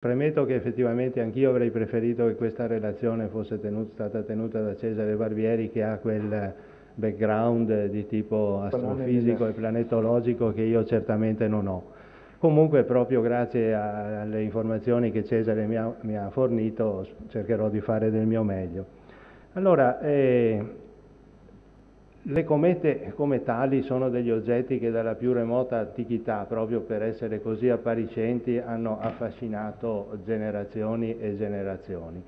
Premetto che effettivamente anch'io avrei preferito che questa relazione fosse stata tenuta da Cesare Barbieri, che ha quel background di tipo astrofisico e planetologico che io certamente non ho. Comunque, proprio grazie alle informazioni che Cesare mi ha fornito, cercherò di fare del mio meglio. Allora, le comete come tali sono degli oggetti che dalla più remota antichità, proprio per essere così appariscenti, hanno affascinato generazioni e generazioni.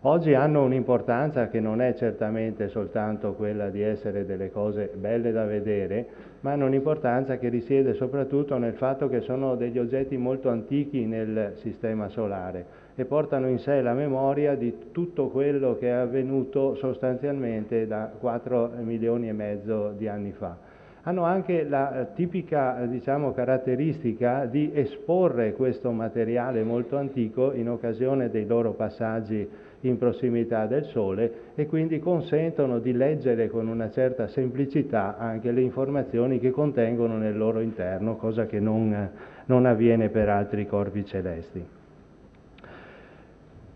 Oggi hanno un'importanza che non è certamente soltanto quella di essere delle cose belle da vedere, ma hanno un'importanza che risiede soprattutto nel fatto che sono degli oggetti molto antichi nel sistema solare e portano in sé la memoria di tutto quello che è avvenuto sostanzialmente da 4 milioni e mezzo di anni fa. Hanno anche la tipica, diciamo, caratteristica di esporre questo materiale molto antico in occasione dei loro passaggi in prossimità del Sole e quindi consentono di leggere con una certa semplicità anche le informazioni che contengono nel loro interno, cosa che non avviene per altri corpi celesti.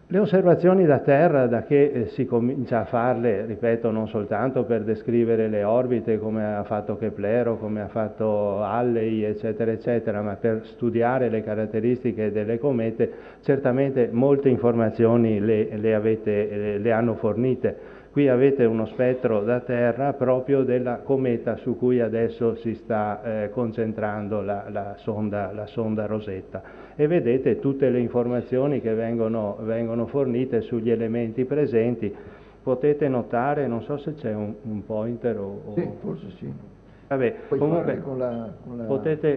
Le osservazioni da terra, da che si comincia a farle, ripeto, non soltanto per descrivere le orbite come ha fatto Kepler o come ha fatto Halley, eccetera, eccetera, ma per studiare le caratteristiche delle comete, certamente molte informazioni le hanno fornite. Qui avete uno spettro da terra proprio della cometa su cui adesso si sta concentrando la sonda Rosetta e vedete tutte le informazioni che vengono fornite sugli elementi presenti. Potete notare, non so se c'è un pointer o... Sì, forse sì. Vabbè, puoi comunque con la...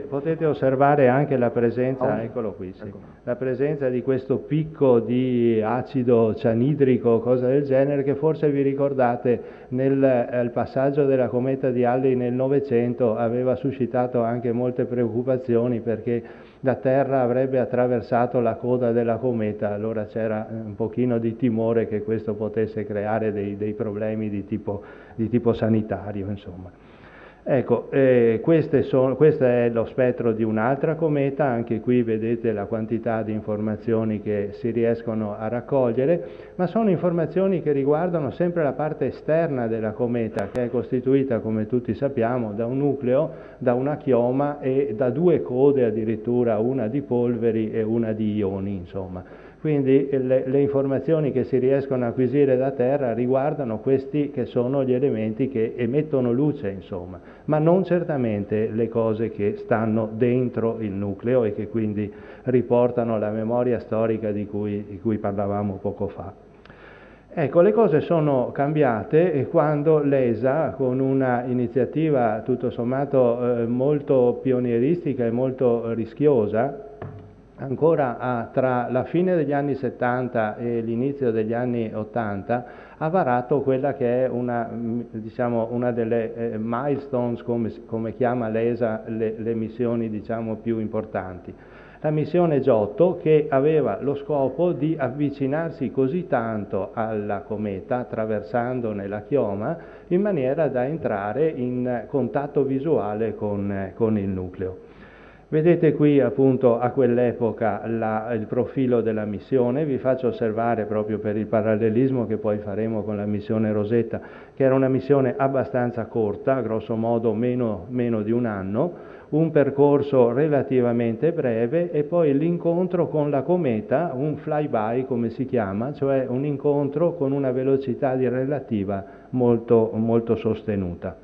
potete osservare anche la presenza, eccolo qui, sì, ecco. la presenza di questo picco di acido cianidrico o cosa del genere che forse vi ricordate nel passaggio della cometa di Halley nel Novecento aveva suscitato anche molte preoccupazioni perché la Terra avrebbe attraversato la coda della cometa, allora c'era un pochino di timore che questo potesse creare dei problemi di tipo sanitario, insomma. Ecco, questo è lo spettro di un'altra cometa, anche qui vedete la quantità di informazioni che si riescono a raccogliere, ma sono informazioni che riguardano sempre la parte esterna della cometa, che è costituita, come tutti sappiamo, da un nucleo, da una chioma e da 2 code addirittura, una di polveri e una di ioni, insomma. Quindi le informazioni che si riescono a acquisire da terra riguardano questi che sono gli elementi che emettono luce, insomma, ma non certamente le cose che stanno dentro il nucleo e che quindi riportano la memoria storica di cui parlavamo poco fa. Ecco, le cose sono cambiate quando l'ESA, con una iniziativa tutto sommato molto pionieristica e molto rischiosa, ancora tra la fine degli anni 70 e l'inizio degli anni 80 ha varato quella che è una delle milestones, come chiama l'ESA, le missioni diciamo più importanti. La missione Giotto, che aveva lo scopo di avvicinarsi così tanto alla cometa, attraversandone la chioma, in maniera da entrare in contatto visuale con il nucleo. Vedete qui appunto a quell'epoca il profilo della missione, vi faccio osservare proprio per il parallelismo che poi faremo con la missione Rosetta, che era una missione abbastanza corta, grosso modo meno di un anno, un percorso relativamente breve e poi l'incontro con la cometa, un flyby come si chiama, cioè un incontro con una velocità di relativa molto, molto sostenuta.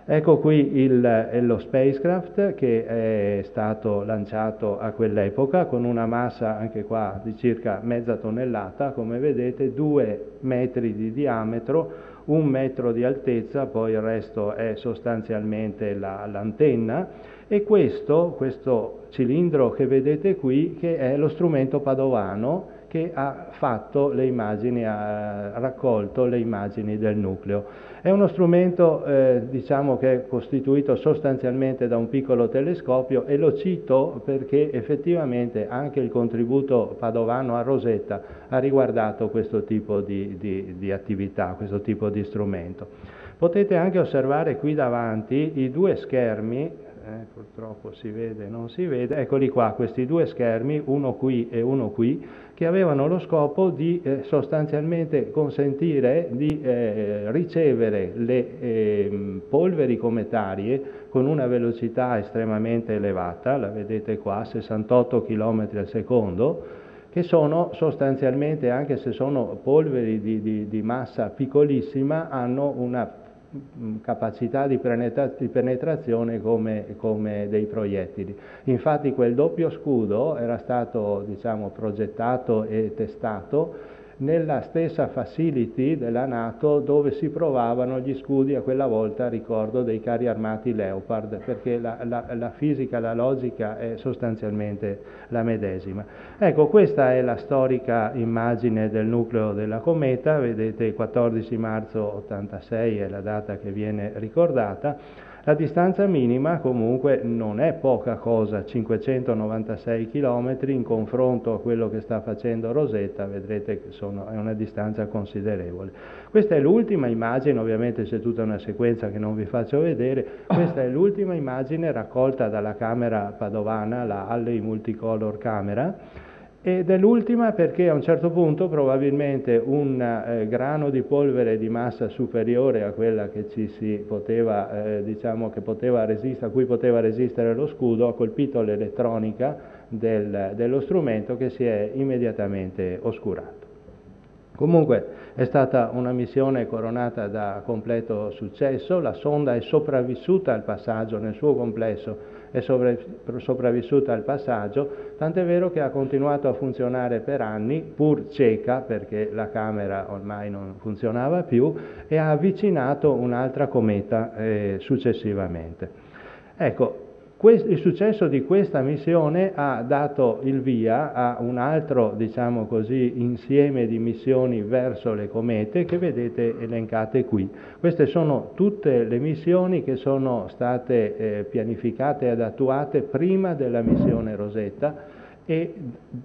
Ecco qui lo spacecraft che è stato lanciato a quell'epoca con una massa anche qua di circa mezza tonnellata, come vedete 2 metri di diametro, 1 metro di altezza, poi il resto è sostanzialmente l'antenna e questo cilindro che vedete qui che è lo strumento padovano che ha fatto le immagini, ha raccolto le immagini del nucleo. È uno strumento diciamo che è costituito sostanzialmente da un piccolo telescopio e lo cito perché effettivamente anche il contributo padovano a Rosetta ha riguardato questo tipo di attività, questo tipo di strumento. Potete anche osservare qui davanti i 2 schermi purtroppo si vede, non si vede, eccoli qua, questi due schermi, uno qui e uno qui, che avevano lo scopo di sostanzialmente consentire di ricevere le polveri cometarie con una velocità estremamente elevata, la vedete qua, 68 km al secondo, che sono sostanzialmente, anche se sono polveri di massa piccolissima, hanno una capacità di penetrazione come dei proiettili. Infatti quel doppio scudo era stato, diciamo, progettato e testato nella stessa facility della NATO dove si provavano gli scudi a quella volta, ricordo, dei carri armati Leopard, perché la fisica, la logica è sostanzialmente la medesima. Ecco, questa è la storica immagine del nucleo della cometa, vedete il 14 marzo 86 è la data che viene ricordata. La distanza minima comunque non è poca cosa, 596 km in confronto a quello che sta facendo Rosetta, vedrete che è una distanza considerevole. Questa è l'ultima immagine, ovviamente c'è tutta una sequenza che non vi faccio vedere, questa è l'ultima immagine raccolta dalla camera padovana, la Halley Multicolor Camera, ed è l'ultima perché a un certo punto probabilmente un grano di polvere di massa superiore a quella che ci si poteva, diciamo che poteva resistere, a cui poteva resistere lo scudo, ha colpito l'elettronica dello strumento che si è immediatamente oscurato. Comunque è stata una missione coronata da completo successo, la sonda è sopravvissuta al passaggio nel suo complesso, è sopravvissuta al passaggio, tant'è vero che ha continuato a funzionare per anni, pur cieca perché la camera ormai non funzionava più, e ha avvicinato un'altra cometa successivamente. Ecco, il successo di questa missione ha dato il via a un altro, diciamo così, insieme di missioni verso le comete che vedete elencate qui. Queste sono tutte le missioni che sono state pianificate ed attuate prima della missione Rosetta, e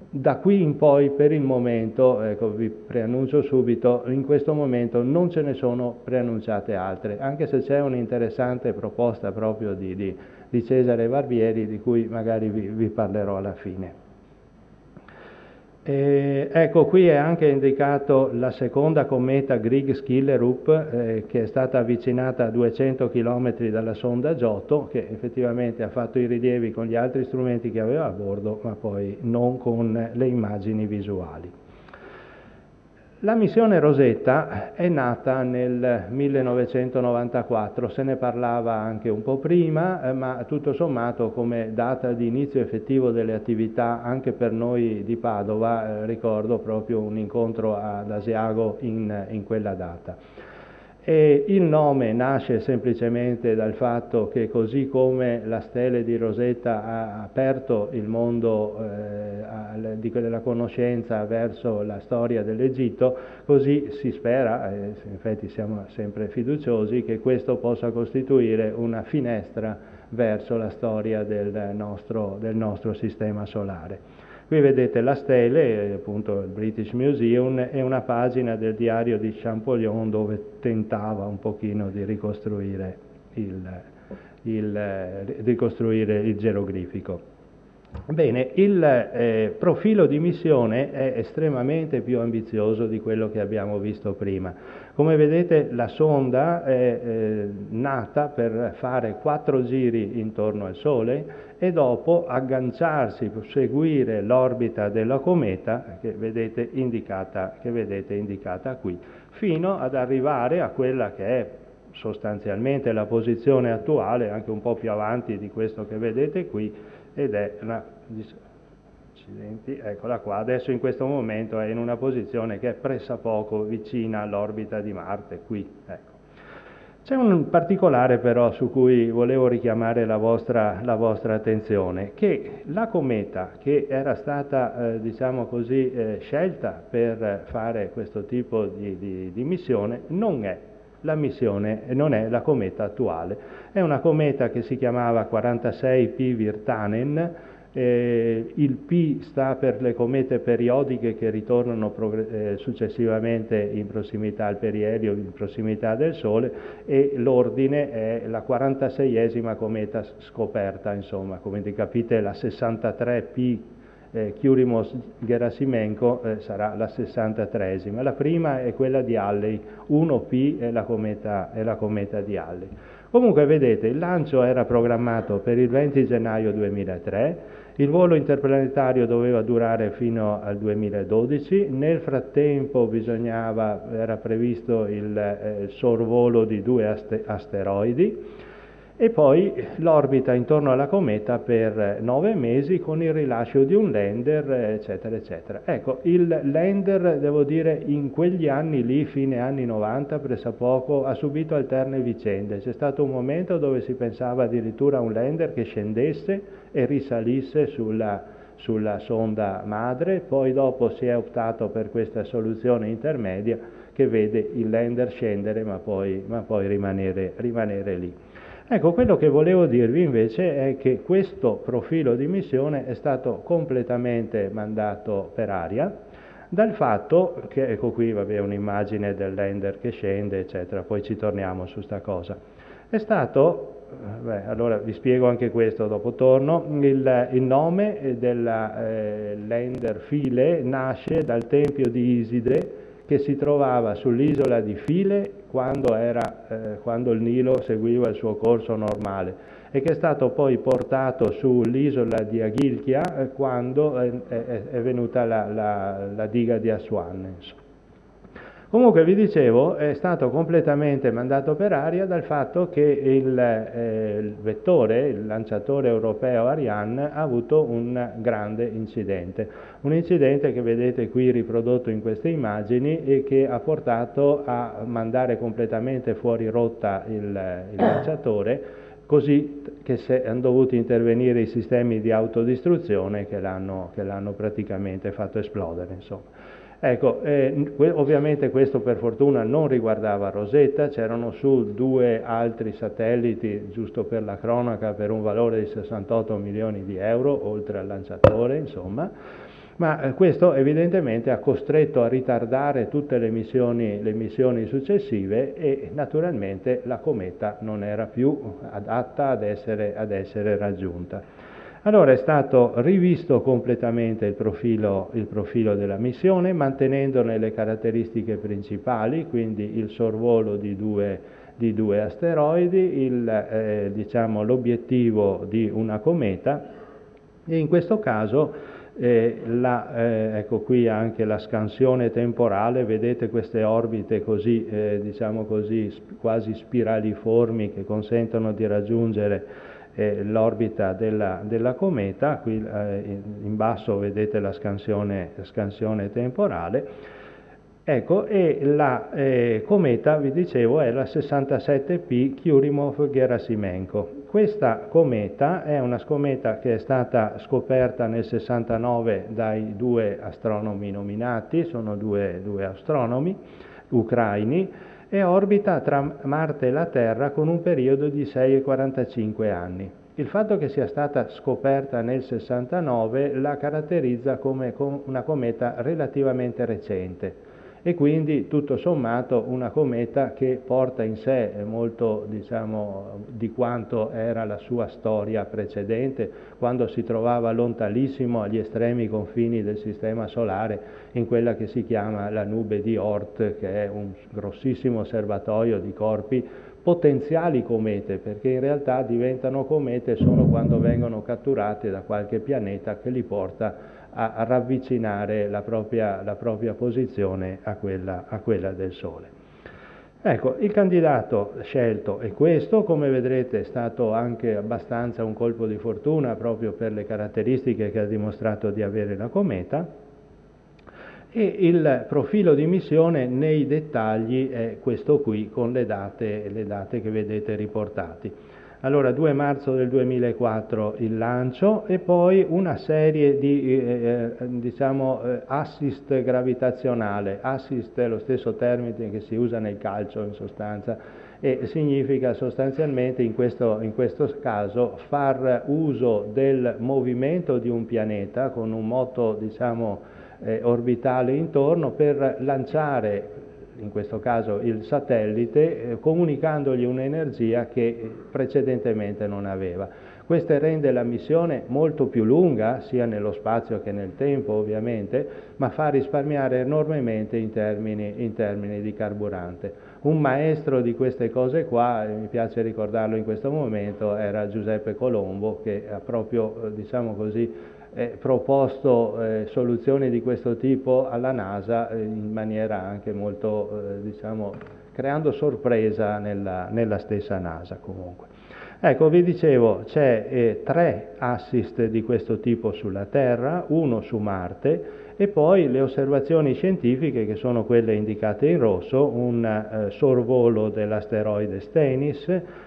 da qui in poi per il momento, ecco, vi preannuncio subito, in questo momento non ce ne sono preannunciate altre, anche se c'è un'interessante proposta proprio di Cesare Barbieri, di cui magari vi parlerò alla fine. Ecco, qui è anche indicato la seconda cometa Grigg-Skillerup, che è stata avvicinata a 200 km dalla sonda Giotto, che effettivamente ha fatto i rilievi con gli altri strumenti che aveva a bordo, ma poi non con le immagini visuali. La missione Rosetta è nata nel 1994, se ne parlava anche un po' prima, ma tutto sommato come data di inizio effettivo delle attività anche per noi di Padova, ricordo proprio un incontro ad Asiago in quella data. E il nome nasce semplicemente dal fatto che così come la stele di Rosetta ha aperto il mondo della conoscenza verso la storia dell'Egitto, così si spera, in effetti siamo sempre fiduciosi, che questo possa costituire una finestra verso la storia del nostro sistema solare. Qui vedete la stele, appunto il British Museum, e una pagina del diario di Champollion dove tentava un pochino di ricostruire il geroglifico. Bene, il profilo di missione è estremamente più ambizioso di quello che abbiamo visto prima. Come vedete la sonda è nata per fare 4 giri intorno al Sole e dopo agganciarsi, seguire l'orbita della cometa che vedete indicata qui, fino ad arrivare a quella che è sostanzialmente la posizione attuale, anche un po' più avanti di questo che vedete qui, ed è eccola qua, adesso in questo momento è in una posizione che è pressappoco vicina all'orbita di Marte, qui, ecco. C'è un particolare però su cui volevo richiamare la vostra attenzione, che la cometa che era stata, diciamo così, scelta per fare questo tipo di missione non è la cometa attuale. È una cometa che si chiamava 46P Virtanen, il P sta per le comete periodiche che ritornano successivamente in prossimità al perielio, in prossimità del Sole, e l'ordine è la 46esima cometa scoperta, insomma, come capite la 63P Churyumov-Gerasimenko sarà la 63esima. La prima è quella di Halley, 1P è la cometa di Halley. Comunque vedete, il lancio era programmato per il 20 gennaio 2003, il volo interplanetario doveva durare fino al 2012, nel frattempo era previsto il sorvolo di 2 asteroidi, e poi l'orbita intorno alla cometa per 9 mesi con il rilascio di un lander, eccetera, eccetera. Ecco, il lander, devo dire, in quegli anni lì, fine anni 90, pressappoco, ha subito alterne vicende. C'è stato un momento dove si pensava addirittura a un lander che scendesse e risalisse sulla sonda madre, poi dopo si è optato per questa soluzione intermedia che vede il lander scendere ma poi rimanere lì. Ecco, quello che volevo dirvi invece è che questo profilo di missione è stato completamente mandato per aria dal fatto che, ecco qui, vabbè, un'immagine del lander che scende, eccetera, poi ci torniamo su sta cosa. È stato, allora vi spiego anche questo, dopo torno, il nome della lander Philae nasce dal tempio di Iside, che si trovava sull'isola di File quando il Nilo seguiva il suo corso normale, e che è stato poi portato sull'isola di Agilchia quando è venuta la diga di Aswan. Comunque vi dicevo, è stato completamente mandato per aria dal fatto che il vettore, il lanciatore europeo Ariane, ha avuto un grande incidente. Un incidente che vedete qui riprodotto in queste immagini e che ha portato a mandare completamente fuori rotta il lanciatore, così che hanno dovuto intervenire i sistemi di autodistruzione che l'hanno praticamente fatto esplodere, insomma. Ecco, ovviamente questo per fortuna non riguardava Rosetta, c'erano su 2 altri satelliti, giusto per la cronaca, per un valore di 68 milioni di euro, oltre al lanciatore, insomma, ma questo evidentemente ha costretto a ritardare tutte le missioni successive, e naturalmente la cometa non era più adatta ad essere raggiunta. Allora è stato rivisto completamente il profilo della missione, mantenendone le caratteristiche principali, quindi il sorvolo di due asteroidi, l'obiettivo di una cometa, e in questo caso ecco qui anche la scansione temporale, vedete queste orbite così, diciamo così, quasi spiraliformi, che consentono di raggiungere l'orbita della cometa. Qui in basso vedete la scansione temporale. Ecco, e la cometa, vi dicevo, è la 67P Churyumov-Gerasimenko. Questa cometa è una cometa che è stata scoperta nel 69 dai 2 astronomi nominati, sono due astronomi ucraini, e orbita tra Marte e la Terra con un periodo di 6,45 anni. Il fatto che sia stata scoperta nel 69 la caratterizza come una cometa relativamente recente, e quindi tutto sommato una cometa che porta in sé molto, diciamo, di quanto era la sua storia precedente, quando si trovava lontanissimo agli estremi confini del sistema solare, in quella che si chiama la nube di Oort, che è un grossissimo serbatoio di corpi potenziali comete, perché in realtà diventano comete solo quando vengono catturate da qualche pianeta che li porta a ravvicinare la propria posizione a quella del Sole. Ecco, il candidato scelto è questo, come vedrete è stato anche abbastanza un colpo di fortuna proprio per le caratteristiche che ha dimostrato di avere la cometa, e il profilo di missione nei dettagli è questo qui con le date che vedete riportati. Allora, 2 marzo del 2004 il lancio e poi una serie di assist gravitazionale. Assist è lo stesso termine che si usa nel calcio in sostanza e significa sostanzialmente in questo caso far uso del movimento di un pianeta con un moto orbitale intorno per lanciare in questo caso il satellite, comunicandogli un'energia che precedentemente non aveva. Questo rende la missione molto più lunga, sia nello spazio che nel tempo ovviamente, ma fa risparmiare enormemente in termini di carburante. Un maestro di queste cose qua, mi piace ricordarlo in questo momento, era Giuseppe Colombo, che ha proprio, proposto soluzioni di questo tipo alla NASA in maniera anche molto, creando sorpresa nella stessa NASA comunque. Ecco, vi dicevo, c'è 3 assist di questo tipo sulla Terra, 1 su Marte, e poi le osservazioni scientifiche che sono quelle indicate in rosso, un sorvolo dell'asteroide Stennis,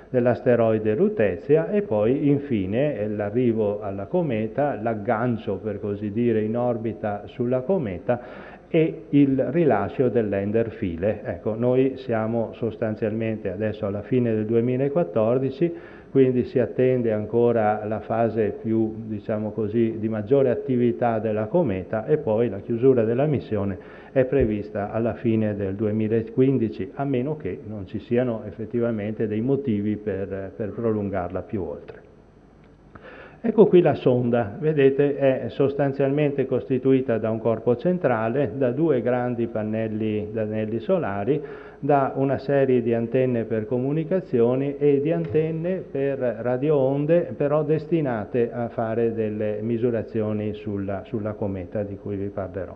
dell'asteroide Lutezia e poi infine l'arrivo alla cometa, l'aggancio per così dire in orbita sulla cometa e il rilascio del lander Philae. Ecco, noi siamo sostanzialmente adesso alla fine del 2014, quindi si attende ancora la fase più, di maggiore attività della cometa e poi la chiusura della missione è prevista alla fine del 2015, a meno che non ci siano effettivamente dei motivi per prolungarla più oltre. Ecco qui la sonda, vedete è sostanzialmente costituita da un corpo centrale, da 2 grandi pannelli solari, da una serie di antenne per comunicazioni e di antenne per radioonde, però destinate a fare delle misurazioni sulla cometa di cui vi parlerò.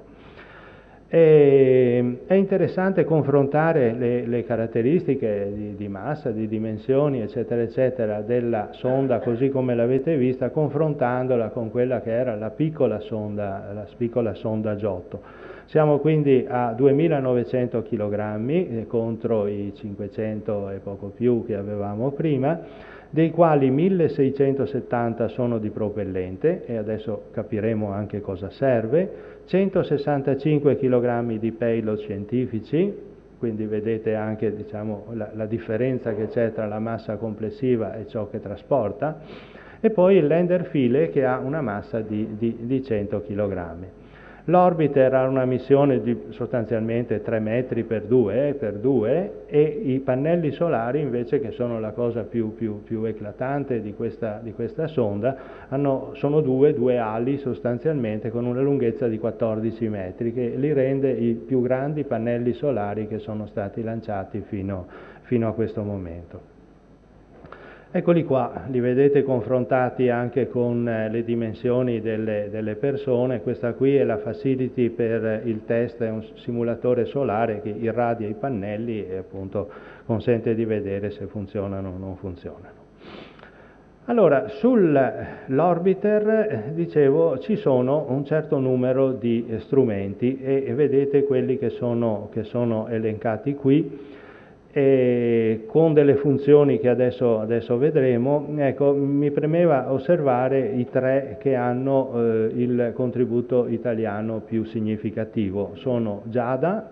È interessante confrontare le caratteristiche di massa, di dimensioni, eccetera, eccetera, della sonda così come l'avete vista, confrontandola con quella che era la piccola sonda Giotto. Siamo quindi a 2900 kg contro i 500 e poco più che avevamo prima, dei quali 1670 sono di propellente, e adesso capiremo anche cosa serve, 165 kg di payload scientifici, quindi vedete anche la differenza che c'è tra la massa complessiva e ciò che trasporta, e poi il lander Philae che ha una massa di 100 kg. L'orbiter ha una missione di sostanzialmente 3 metri per 2 e i pannelli solari invece, che sono la cosa più eclatante di questa sonda, sono due ali sostanzialmente con una lunghezza di 14 metri che li rende i più grandi pannelli solari che sono stati lanciati fino a questo momento. Eccoli qua, li vedete confrontati anche con le dimensioni delle persone. Questa qui è la facility per il test, è un simulatore solare che irradia i pannelli e appunto consente di vedere se funzionano o non funzionano. Allora, sull'orbiter, dicevo, ci sono un certo numero di strumenti e vedete quelli che sono elencati qui, con delle funzioni che adesso vedremo. Ecco, mi premeva osservare i 3 che hanno il contributo italiano più significativo. Sono Giada,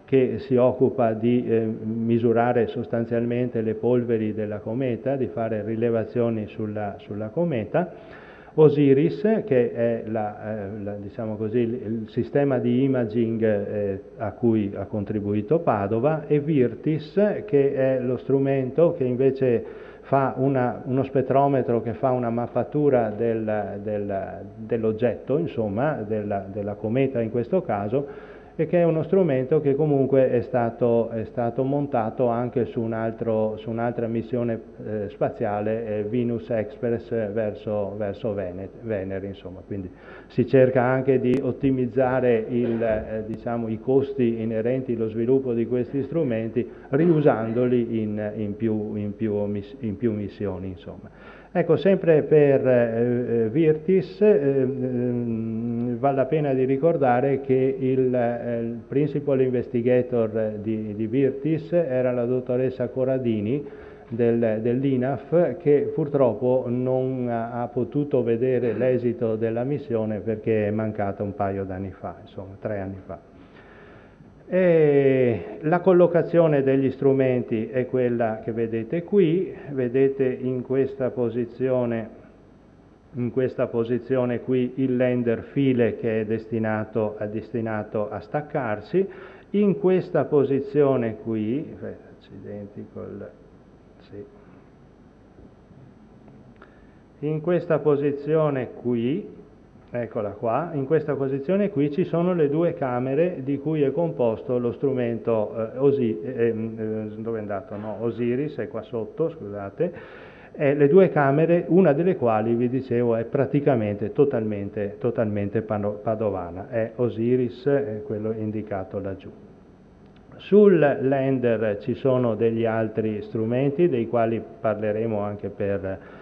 che si occupa di misurare sostanzialmente le polveri della cometa, di fare rilevazioni sulla cometa, Osiris, che è il sistema di imaging a cui ha contribuito Padova, e Virtis, che è lo strumento che invece fa uno spettrometro che fa una mappatura dell'oggetto, insomma, della cometa in questo caso, e che è uno strumento che comunque è stato montato anche su un'altra missione spaziale, Venus Express verso Venere, insomma. Quindi si cerca anche di ottimizzare i costi inerenti allo sviluppo di questi strumenti riusandoli in più missioni, insomma. Ecco, sempre per Virtis vale la pena di ricordare che il principal investigator di Virtis era la dottoressa Corradini, dell'INAF, che purtroppo non ha potuto vedere l'esito della missione perché è mancata un paio d'anni fa, insomma 3 anni fa. E la collocazione degli strumenti è quella che vedete qui, vedete in questa posizione qui il lander file che è destinato a staccarsi. In questa posizione qui, accidenti sì. In questa posizione qui, eccola qua, in questa posizione qui ci sono le 2 camere di cui è composto lo strumento dove è andato? No, Osiris è qua sotto, scusate. Le 2 camere, una delle quali vi dicevo è praticamente totalmente padovana, è Osiris, è quello indicato laggiù. Sul lander ci sono degli altri strumenti dei quali parleremo anche per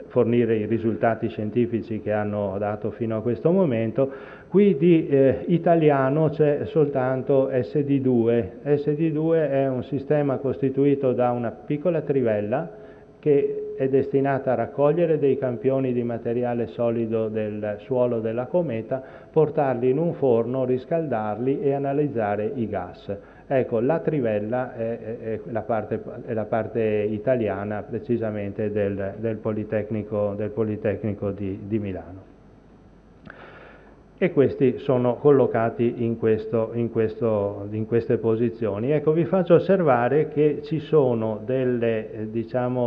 fornire i risultati scientifici che hanno dato fino a questo momento. Qui di italiano c'è soltanto SD2. SD2 è un sistema costituito da una piccola trivella che è destinata a raccogliere dei campioni di materiale solido del suolo della cometa, portarli in un forno, riscaldarli e analizzare i gas. Ecco, la trivella è la parte italiana, precisamente del Politecnico di Milano. E questi sono collocati in queste posizioni. Ecco, vi faccio osservare che ci sono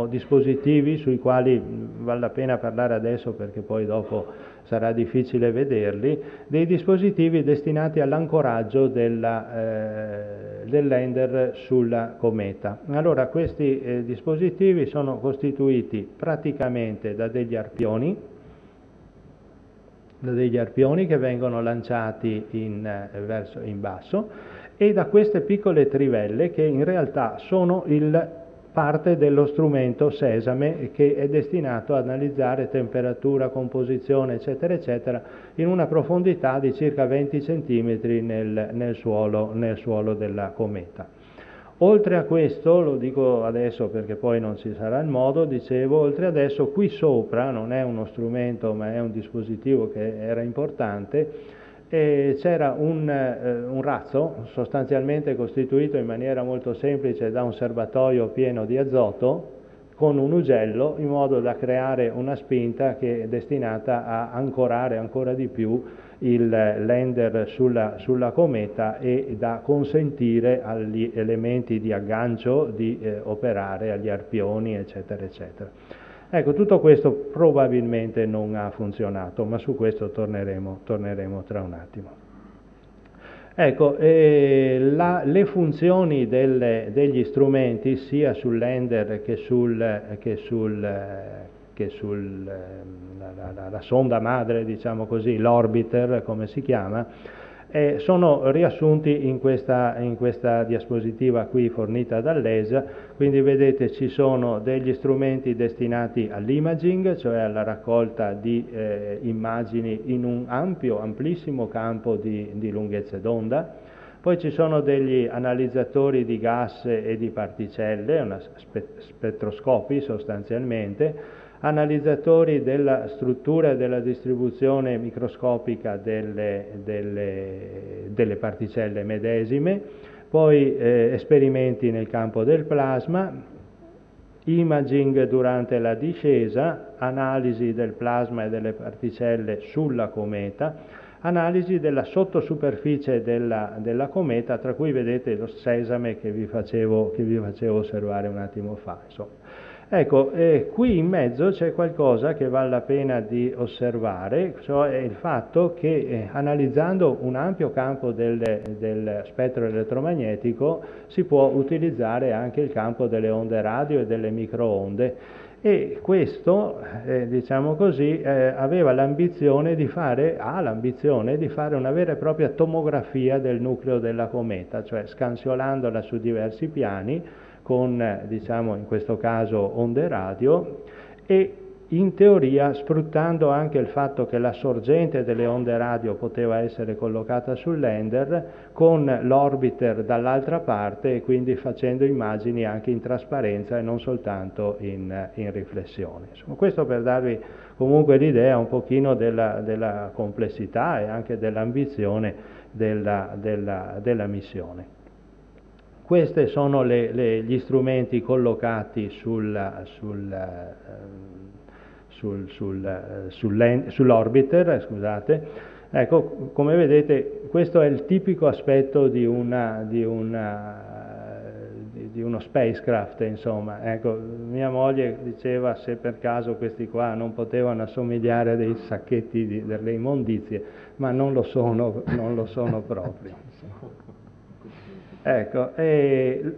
dispositivi sui quali vale la pena parlare adesso perché poi dopo sarà difficile vederli, dei dispositivi destinati all'ancoraggio del lander sulla cometa. Allora, questi dispositivi sono costituiti praticamente da degli arpioni che vengono lanciati verso in basso, e da queste piccole trivelle che in realtà sono parte dello strumento Sesame, che è destinato ad analizzare temperatura, composizione, eccetera, eccetera, in una profondità di circa 20 cm nel suolo della cometa. Oltre a questo, lo dico adesso perché poi non ci sarà il modo, dicevo, oltre adesso qui sopra, non è uno strumento ma è un dispositivo che era importante, c'era un razzo sostanzialmente costituito in maniera molto semplice da un serbatoio pieno di azoto con un ugello, in modo da creare una spinta che è destinata a ancorare ancora di più il lander sulla cometa e da consentire agli elementi di aggancio di operare, agli arpioni, eccetera, eccetera. Ecco, tutto questo probabilmente non ha funzionato, ma su questo torneremo tra un attimo. Ecco, le funzioni degli strumenti sia sul lander che la sonda madre, diciamo così, l'orbiter come si chiama, sono riassunti in questa diapositiva qui fornita dall'ESA. Quindi vedete ci sono degli strumenti destinati all'imaging, cioè alla raccolta di immagini in un amplissimo campo di lunghezze d'onda. Poi ci sono degli analizzatori di gas e di particelle, spettroscopi sostanzialmente, analizzatori della struttura e della distribuzione microscopica delle particelle medesime, poi esperimenti nel campo del plasma, imaging durante la discesa, analisi del plasma e delle particelle sulla cometa, analisi della sottosuperficie della cometa, tra cui vedete lo Sesame che vi facevo osservare un attimo fa. Insomma. Ecco, qui in mezzo c'è qualcosa che vale la pena di osservare, cioè il fatto che analizzando un ampio campo del spettro elettromagnetico si può utilizzare anche il campo delle onde radio e delle microonde, e questo, diciamo così, aveva l'ambizione di fare una vera e propria tomografia del nucleo della cometa, cioè scansiolandola su diversi piani, con, diciamo, in questo caso onde radio, e in teoria sfruttando anche il fatto che la sorgente delle onde radio poteva essere collocata sul lander con l'orbiter dall'altra parte e quindi facendo immagini anche in trasparenza e non soltanto in riflessione. Insomma, questo per darvi comunque l'idea un pochino della complessità e anche dell'ambizione della missione. Questi sono gli strumenti collocati sull'orbiter, scusate. Ecco, come vedete, questo è il tipico aspetto di uno spacecraft, insomma. Ecco, mia moglie diceva se per caso questi qua non potevano assomigliare a dei sacchetti delle immondizie, ma non lo sono proprio. Ecco,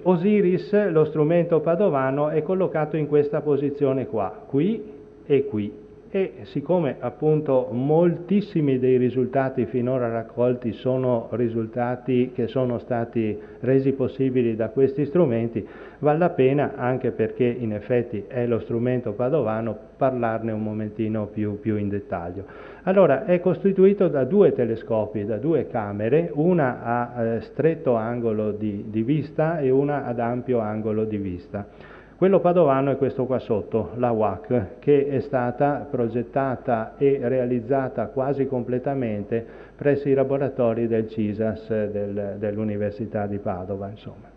Osiris, lo strumento padovano, è collocato in questa posizione qua, qui e qui. E siccome appunto moltissimi dei risultati finora raccolti sono risultati che sono stati resi possibili da questi strumenti, vale la pena, anche perché in effetti è lo strumento padovano, parlarne un momentino più in dettaglio. Allora, è costituito da due telescopi, da due camere, una a stretto angolo di vista e una ad ampio angolo di vista. Quello padovano è questo qua sotto, la WAC, che è stata progettata e realizzata quasi completamente presso i laboratori del CISAS dell'Università di Padova, insomma.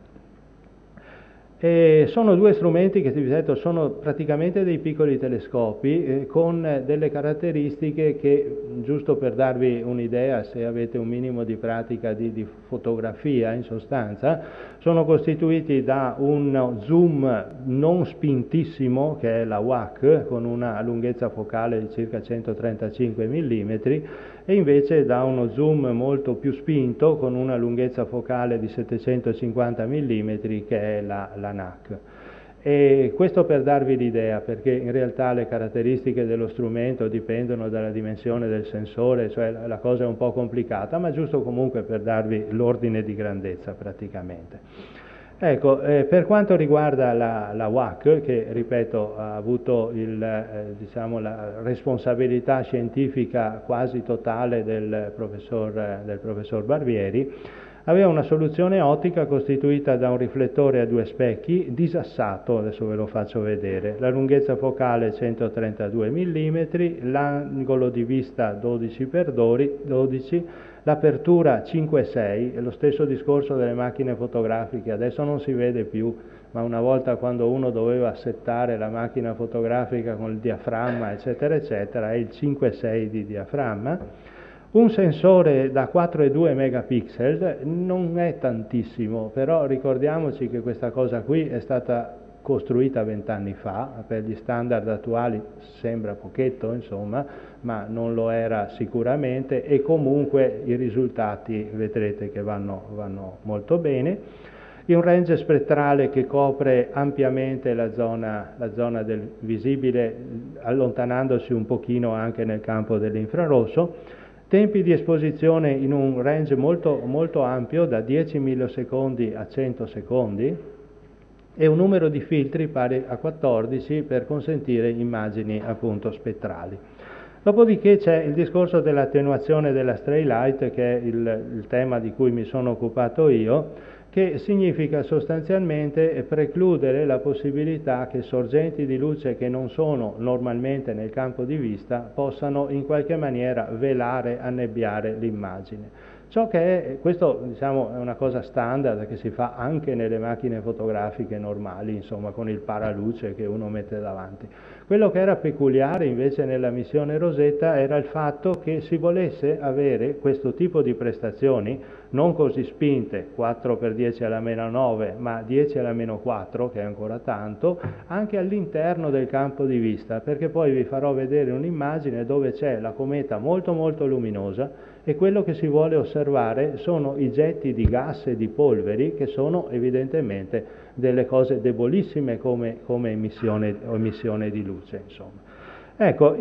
E sono due strumenti che, ripeto, sono praticamente dei piccoli telescopi con delle caratteristiche che, giusto per darvi un'idea, se avete un minimo di pratica di fotografia in sostanza, sono costituiti da un zoom non spintissimo, che è la WAC, con una lunghezza focale di circa 135 mm, e invece da uno zoom molto più spinto, con una lunghezza focale di 750 mm, che è la NAC. E questo per darvi l'idea, perché in realtà le caratteristiche dello strumento dipendono dalla dimensione del sensore, cioè la cosa è un po' complicata, ma giusto comunque per darvi l'ordine di grandezza praticamente. Ecco, per quanto riguarda la WAC, che ripeto ha avuto diciamo, la responsabilità scientifica quasi totale del professor Barbieri, aveva una soluzione ottica costituita da un riflettore a due specchi disassato, adesso ve lo faccio vedere, la lunghezza focale 132 mm, l'angolo di vista 12x12, l'apertura 5,6, è lo stesso discorso delle macchine fotografiche, adesso non si vede più, ma una volta quando uno doveva settare la macchina fotografica con il diaframma, eccetera, eccetera, è il 5,6 di diaframma. Un sensore da 4,2 megapixel non è tantissimo, però ricordiamoci che questa cosa qui è stata costruita 20 anni fa, per gli standard attuali sembra pochetto, insomma, ma non lo era sicuramente, e comunque i risultati vedrete che vanno molto bene. In un range spettrale che copre ampiamente la zona del visibile, allontanandosi un pochino anche nel campo dell'infrarosso. Tempi di esposizione in un range molto, molto ampio, da 10 millisecondi a 100 secondi, e un numero di filtri pari a 14 per consentire immagini appunto spettrali. Dopodiché c'è il discorso dell'attenuazione della stray light, che è il tema di cui mi sono occupato io, che significa sostanzialmente precludere la possibilità che sorgenti di luce che non sono normalmente nel campo di vista possano in qualche maniera velare, annebbiare l'immagine. Questo diciamo, è una cosa standard che si fa anche nelle macchine fotografiche normali, insomma, con il paraluce che uno mette davanti. Quello che era peculiare invece nella missione Rosetta era il fatto che si volesse avere questo tipo di prestazioni, non così spinte, 4 per 10 alla meno 9, ma 10 alla meno 4, che è ancora tanto, anche all'interno del campo di vista, perché poi vi farò vedere un'immagine dove c'è la cometa molto molto luminosa, e quello che si vuole osservare sono i getti di gas e di polveri, che sono evidentemente delle cose debolissime come emissione di luce, insomma. Ecco,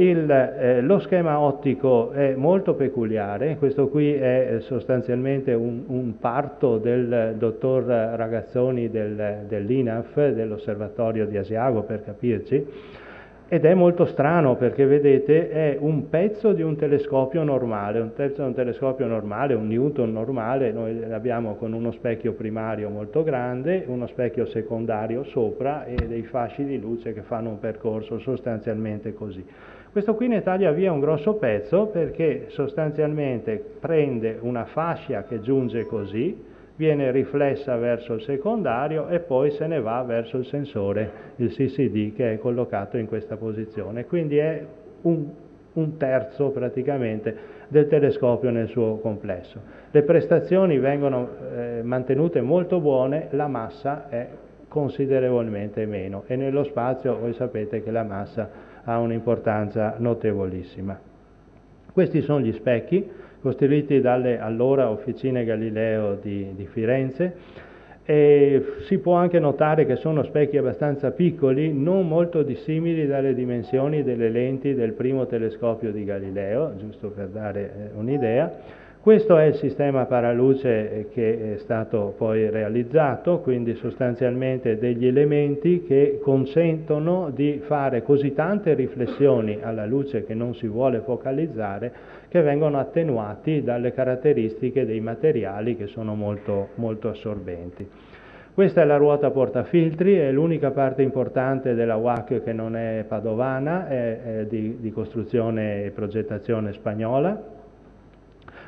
lo schema ottico è molto peculiare, questo qui è sostanzialmente un parto del dottor Ragazzoni dell'INAF, dell'osservatorio di Asiago per capirci. Ed è molto strano perché vedete è un pezzo di un telescopio normale, un pezzo di un telescopio normale, un Newton normale, noi l'abbiamo con uno specchio primario molto grande, uno specchio secondario sopra e dei fasci di luce che fanno un percorso sostanzialmente così. Questo qui ne taglia via un grosso pezzo perché sostanzialmente prende una fascia che giunge così, viene riflessa verso il secondario e poi se ne va verso il sensore, il CCD, che è collocato in questa posizione. Quindi è un terzo praticamente del telescopio nel suo complesso. Le prestazioni vengono mantenute molto buone, la massa è considerevolmente meno e nello spazio voi sapete che la massa ha un'importanza notevolissima. Questi sono gli specchi costruiti dalle allora Officine Galileo di Firenze e si può anche notare che sono specchi abbastanza piccoli, non molto dissimili dalle dimensioni delle lenti del primo telescopio di Galileo, giusto per dare un'idea. Questo è il sistema paraluce che è stato poi realizzato, quindi sostanzialmente degli elementi che consentono di fare così tante riflessioni alla luce che non si vuole focalizzare che vengono attenuati dalle caratteristiche dei materiali che sono molto, molto assorbenti. Questa è la ruota portafiltri, è l'unica parte importante della UAC che non è padovana, è di costruzione e progettazione spagnola.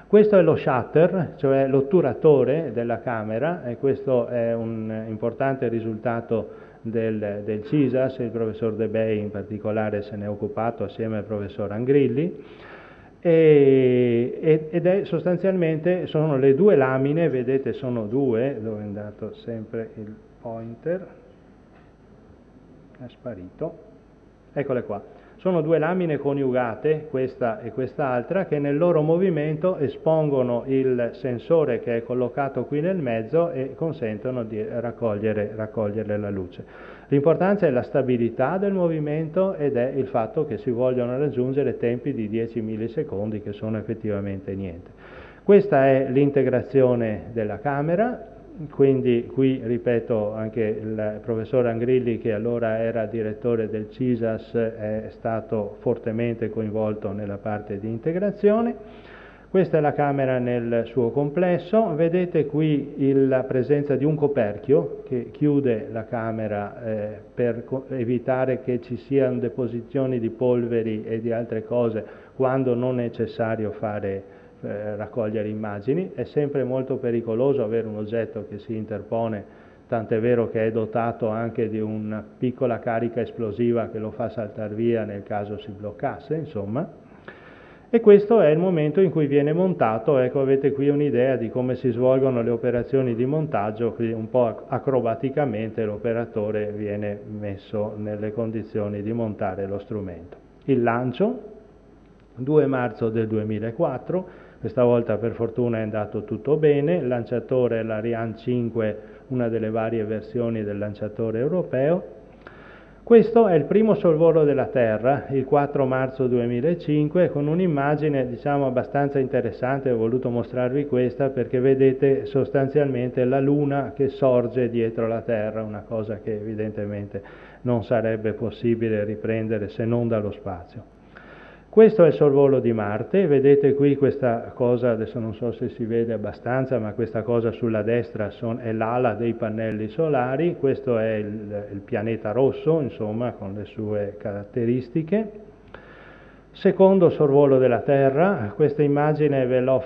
Questo è lo shutter, cioè l'otturatore della camera, e questo è un importante risultato del CISAS, il professor De Bay in particolare se ne è occupato assieme al professor Angrilli, ed è sostanzialmente, sono le due lamine, vedete sono due, dove è andato sempre il pointer, è sparito, eccole qua. Sono due lamine coniugate, questa e quest'altra, che nel loro movimento espongono il sensore che è collocato qui nel mezzo e consentono di raccogliere la luce. L'importanza è la stabilità del movimento ed è il fatto che si vogliono raggiungere tempi di 10 millisecondi, che sono effettivamente niente. Questa è l'integrazione della camera. Quindi qui, ripeto, anche il professor Angrilli, che allora era direttore del CISAS, è stato fortemente coinvolto nella parte di integrazione. Questa è la camera nel suo complesso. Vedete qui la presenza di un coperchio che chiude la camera per evitare che ci siano deposizioni di polveri e di altre cose quando non è necessario raccogliere immagini. È sempre molto pericoloso avere un oggetto che si interpone, tant'è vero che è dotato anche di una piccola carica esplosiva che lo fa saltare via nel caso si bloccasse, insomma. E questo è il momento in cui viene montato. Ecco, avete qui un'idea di come si svolgono le operazioni di montaggio, qui un po' acrobaticamente l'operatore viene messo nelle condizioni di montare lo strumento. Il lancio, 2 marzo del 2004, questa volta per fortuna è andato tutto bene, il lanciatore è l'Ariane 5, una delle varie versioni del lanciatore europeo. Questo è il primo sorvolo della Terra, il 4 marzo 2005, con un'immagine diciamo abbastanza interessante. Ho voluto mostrarvi questa perché vedete sostanzialmente la Luna che sorge dietro la Terra, una cosa che evidentemente non sarebbe possibile riprendere se non dallo spazio. Questo è il sorvolo di Marte, vedete qui questa cosa, adesso non so se si vede abbastanza, ma questa cosa sulla destra è l'ala dei pannelli solari, questo è il pianeta rosso, insomma, con le sue caratteristiche. Secondo sorvolo della Terra, questa immagine ve l'ho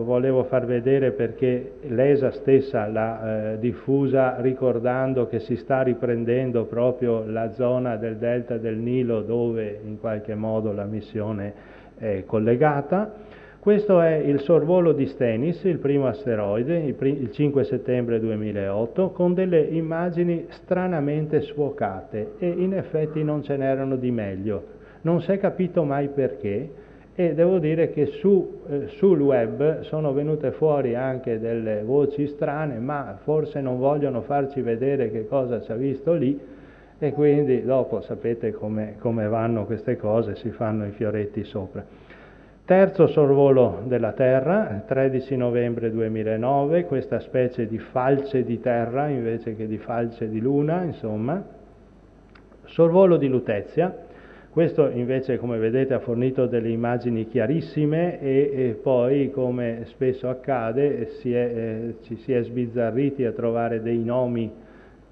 volevo far vedere perché l'ESA stessa l'ha diffusa ricordando che si sta riprendendo proprio la zona del delta del Nilo dove in qualche modo la missione è collegata. Questo è il sorvolo di Stennis, il primo asteroide, il 5 settembre 2008, con delle immagini stranamente sfocate e in effetti non ce n'erano di meglio. Non si è capito mai perché e devo dire che sul web sono venute fuori anche delle voci strane, ma forse non vogliono farci vedere che cosa ci ha visto lì e quindi dopo sapete come vanno queste cose, si fanno i fioretti sopra. Terzo sorvolo della Terra, 13 novembre 2009, questa specie di falce di Terra invece che di falce di Luna, insomma. Sorvolo di Lutezia. Questo invece, come vedete, ha fornito delle immagini chiarissime e poi, come spesso accade, ci si è sbizzarriti a trovare dei nomi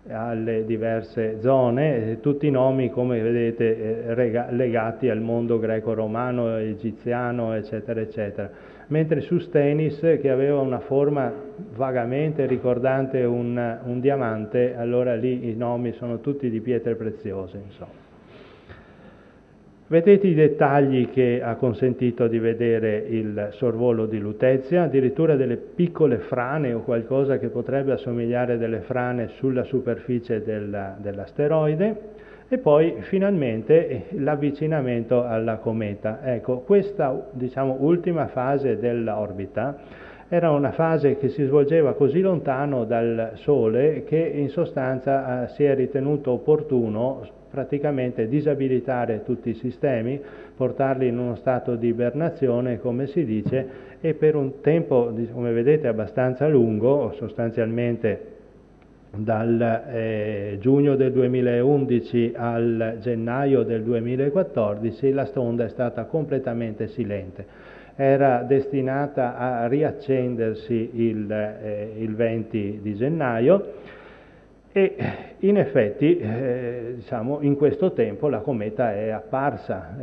alle diverse zone, tutti nomi, come vedete, legati al mondo greco-romano, egiziano, eccetera, eccetera. Mentre su Stenis, che aveva una forma vagamente ricordante un diamante, allora lì i nomi sono tutti di pietre preziose, insomma. Vedete i dettagli che ha consentito di vedere il sorvolo di Lutezia, addirittura delle piccole frane o qualcosa che potrebbe assomigliare a delle frane sulla superficie dell'asteroide, e poi finalmente l'avvicinamento alla cometa. Ecco, questa, diciamo, ultima fase dell'orbita era una fase che si svolgeva così lontano dal Sole che in sostanza si è ritenuto opportuno praticamente disabilitare tutti i sistemi, portarli in uno stato di ibernazione, come si dice, e per un tempo, come vedete, abbastanza lungo, sostanzialmente dal giugno del 2011 al gennaio del 2014, la sonda è stata completamente silente. Era destinata a riaccendersi il 20 di gennaio e in effetti diciamo, in questo tempo la cometa è apparsa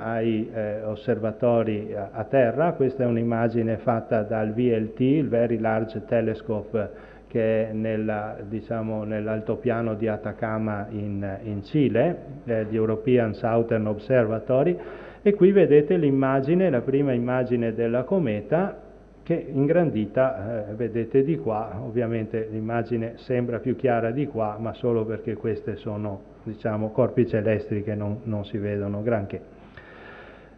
ai osservatori a terra. Questa è un'immagine fatta dal VLT, il Very Large Telescope, che è nell'altopiano di Atacama in Cile, di European Southern Observatory, e qui vedete l'immagine, la prima immagine della cometa, che ingrandita vedete di qua. Ovviamente l'immagine sembra più chiara di qua, ma solo perché queste sono, diciamo, corpi celesti che non si vedono granché.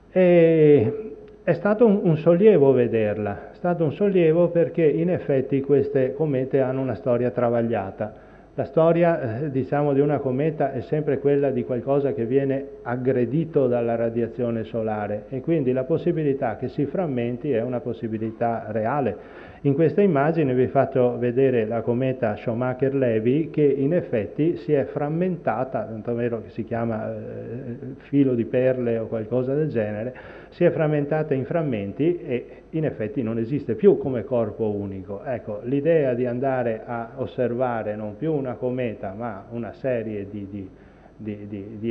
È stato un sollievo vederla, è stato un sollievo perché in effetti queste comete hanno una storia travagliata. La storia, diciamo, di una cometa è sempre quella di qualcosa che viene aggredito dalla radiazione solare, e quindi la possibilità che si frammenti è una possibilità reale. In questa immagine vi faccio vedere la cometa Shoemaker-Levy, che in effetti si è frammentata, tanto vero che si chiama filo di perle o qualcosa del genere, si è frammentata in frammenti e in effetti non esiste più come corpo unico. Ecco, l'idea di andare a osservare non più una cometa ma una serie di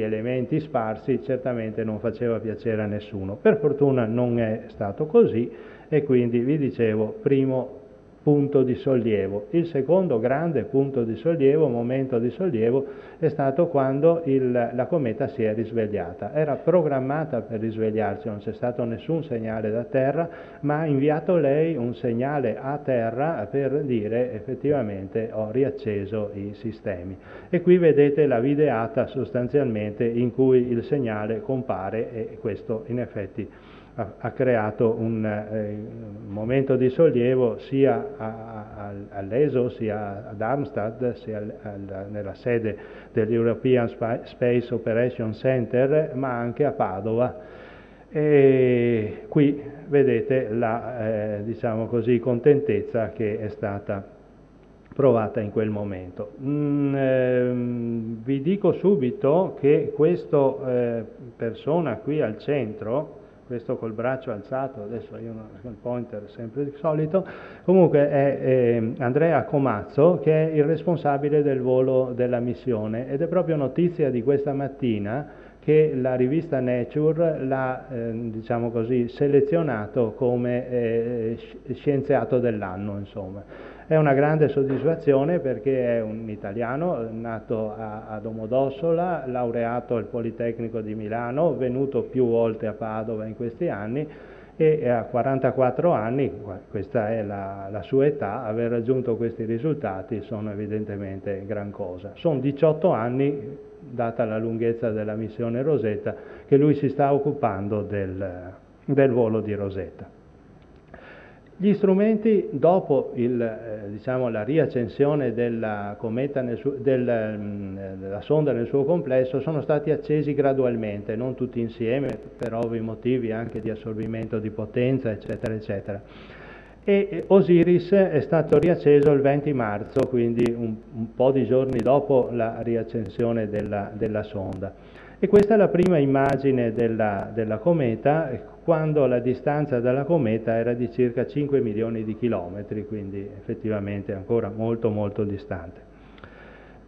elementi sparsi certamente non faceva piacere a nessuno. Per fortuna non è stato così, e quindi vi dicevo, primo punto di sollievo. Il secondo grande punto di sollievo, momento di sollievo, è stato quando la cometa si è risvegliata. Era programmata per risvegliarsi, non c'è stato nessun segnale da terra, ma ha inviato lei un segnale a terra per dire effettivamente ho riacceso i sistemi. E qui vedete la videata sostanzialmente in cui il segnale compare, e questo in effetti ha creato un momento di sollievo sia all'ESO, sia ad Darmstadt, sia nella sede dell'European Space Operations Center, ma anche a Padova. E qui vedete la diciamo così, contentezza che è stata provata in quel momento. Vi dico subito che questa persona qui al centro, questo col braccio alzato, adesso io il pointer sempre il solito, comunque è Andrea Comazzo, che è il responsabile del volo della missione, ed è proprio notizia di questa mattina che la rivista Nature l'ha diciamo così, selezionato come scienziato dell'anno, insomma. È una grande soddisfazione perché è un italiano nato a Domodossola, laureato al Politecnico di Milano, venuto più volte a Padova in questi anni, e a 44 anni, questa è la sua età, aver raggiunto questi risultati sono evidentemente gran cosa. Sono 18 anni, data la lunghezza della missione Rosetta, che lui si sta occupando del volo di Rosetta. Gli strumenti, dopo diciamo, la riaccensione della cometa della sonda nel suo complesso, sono stati accesi gradualmente, non tutti insieme, per ovvi motivi anche di assorbimento di potenza, eccetera, eccetera. e Osiris è stato riacceso il 20 marzo, quindi un po' di giorni dopo la riaccensione della sonda. E questa è la prima immagine della cometa, quando la distanza dalla cometa era di circa 5 milioni di chilometri, quindi effettivamente ancora molto molto distante.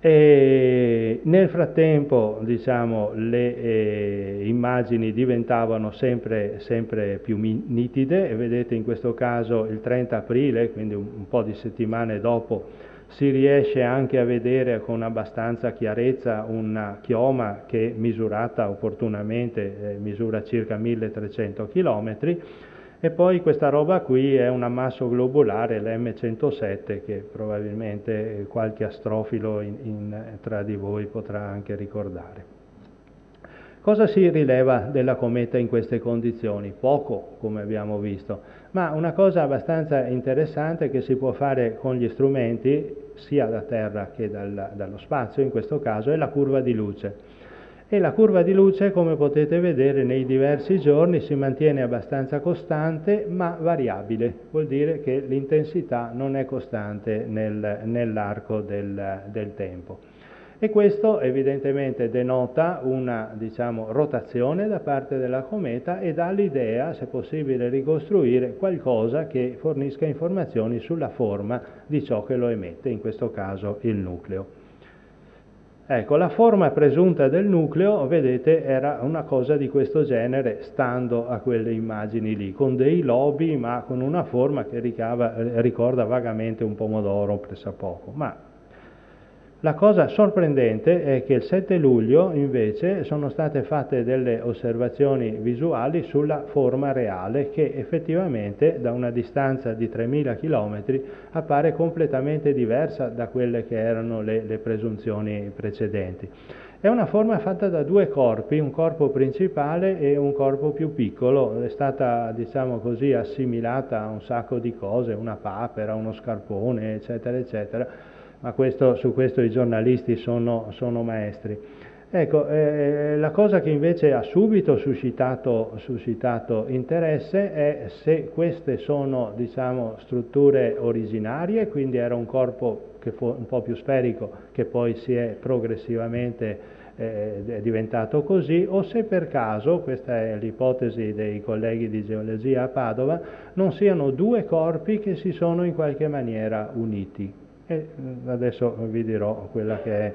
E nel frattempo, diciamo, le immagini diventavano sempre più nitide, e vedete in questo caso il 30 aprile, quindi un po' di settimane dopo, si riesce anche a vedere con abbastanza chiarezza una chioma che, misurata opportunamente, misura circa 1300 km. E poi questa roba qui è un ammasso globulare, l'M107, che probabilmente qualche astrofilo tra di voi potrà anche ricordare. Cosa si rileva della cometa in queste condizioni? Poco, come abbiamo visto, ma una cosa abbastanza interessante che si può fare con gli strumenti, sia da terra che dallo spazio in questo caso, è la curva di luce. E la curva di luce, come potete vedere, nei diversi giorni si mantiene abbastanza costante, ma variabile. Vuol dire che l'intensità non è costante nell'arco del tempo. E questo evidentemente denota una, diciamo, rotazione da parte della cometa e dà l'idea, se possibile, ricostruire qualcosa che fornisca informazioni sulla forma di ciò che lo emette, in questo caso il nucleo. Ecco, la forma presunta del nucleo, vedete, era una cosa di questo genere, stando a quelle immagini lì, con dei lobi, ma con una forma che ricorda vagamente un pomodoro pressappoco. Ma la cosa sorprendente è che il 7 luglio, invece, sono state fatte delle osservazioni visuali sulla forma reale, che effettivamente, da una distanza di 3000 km, appare completamente diversa da quelle che erano le presunzioni precedenti. È una forma fatta da due corpi, un corpo principale e un corpo più piccolo. È stata, diciamo così, assimilata a un sacco di cose, una papera, uno scarpone, eccetera, eccetera. Ma su questo i giornalisti sono maestri. Ecco, la cosa che invece ha subito suscitato interesse è se queste sono, diciamo, strutture originarie, quindi era un corpo che fu un po' più sferico, che poi si è progressivamente è diventato così, o se per caso, questa è l'ipotesi dei colleghi di geologia a Padova, non siano due corpi che si sono in qualche maniera uniti. E adesso vi dirò quella che è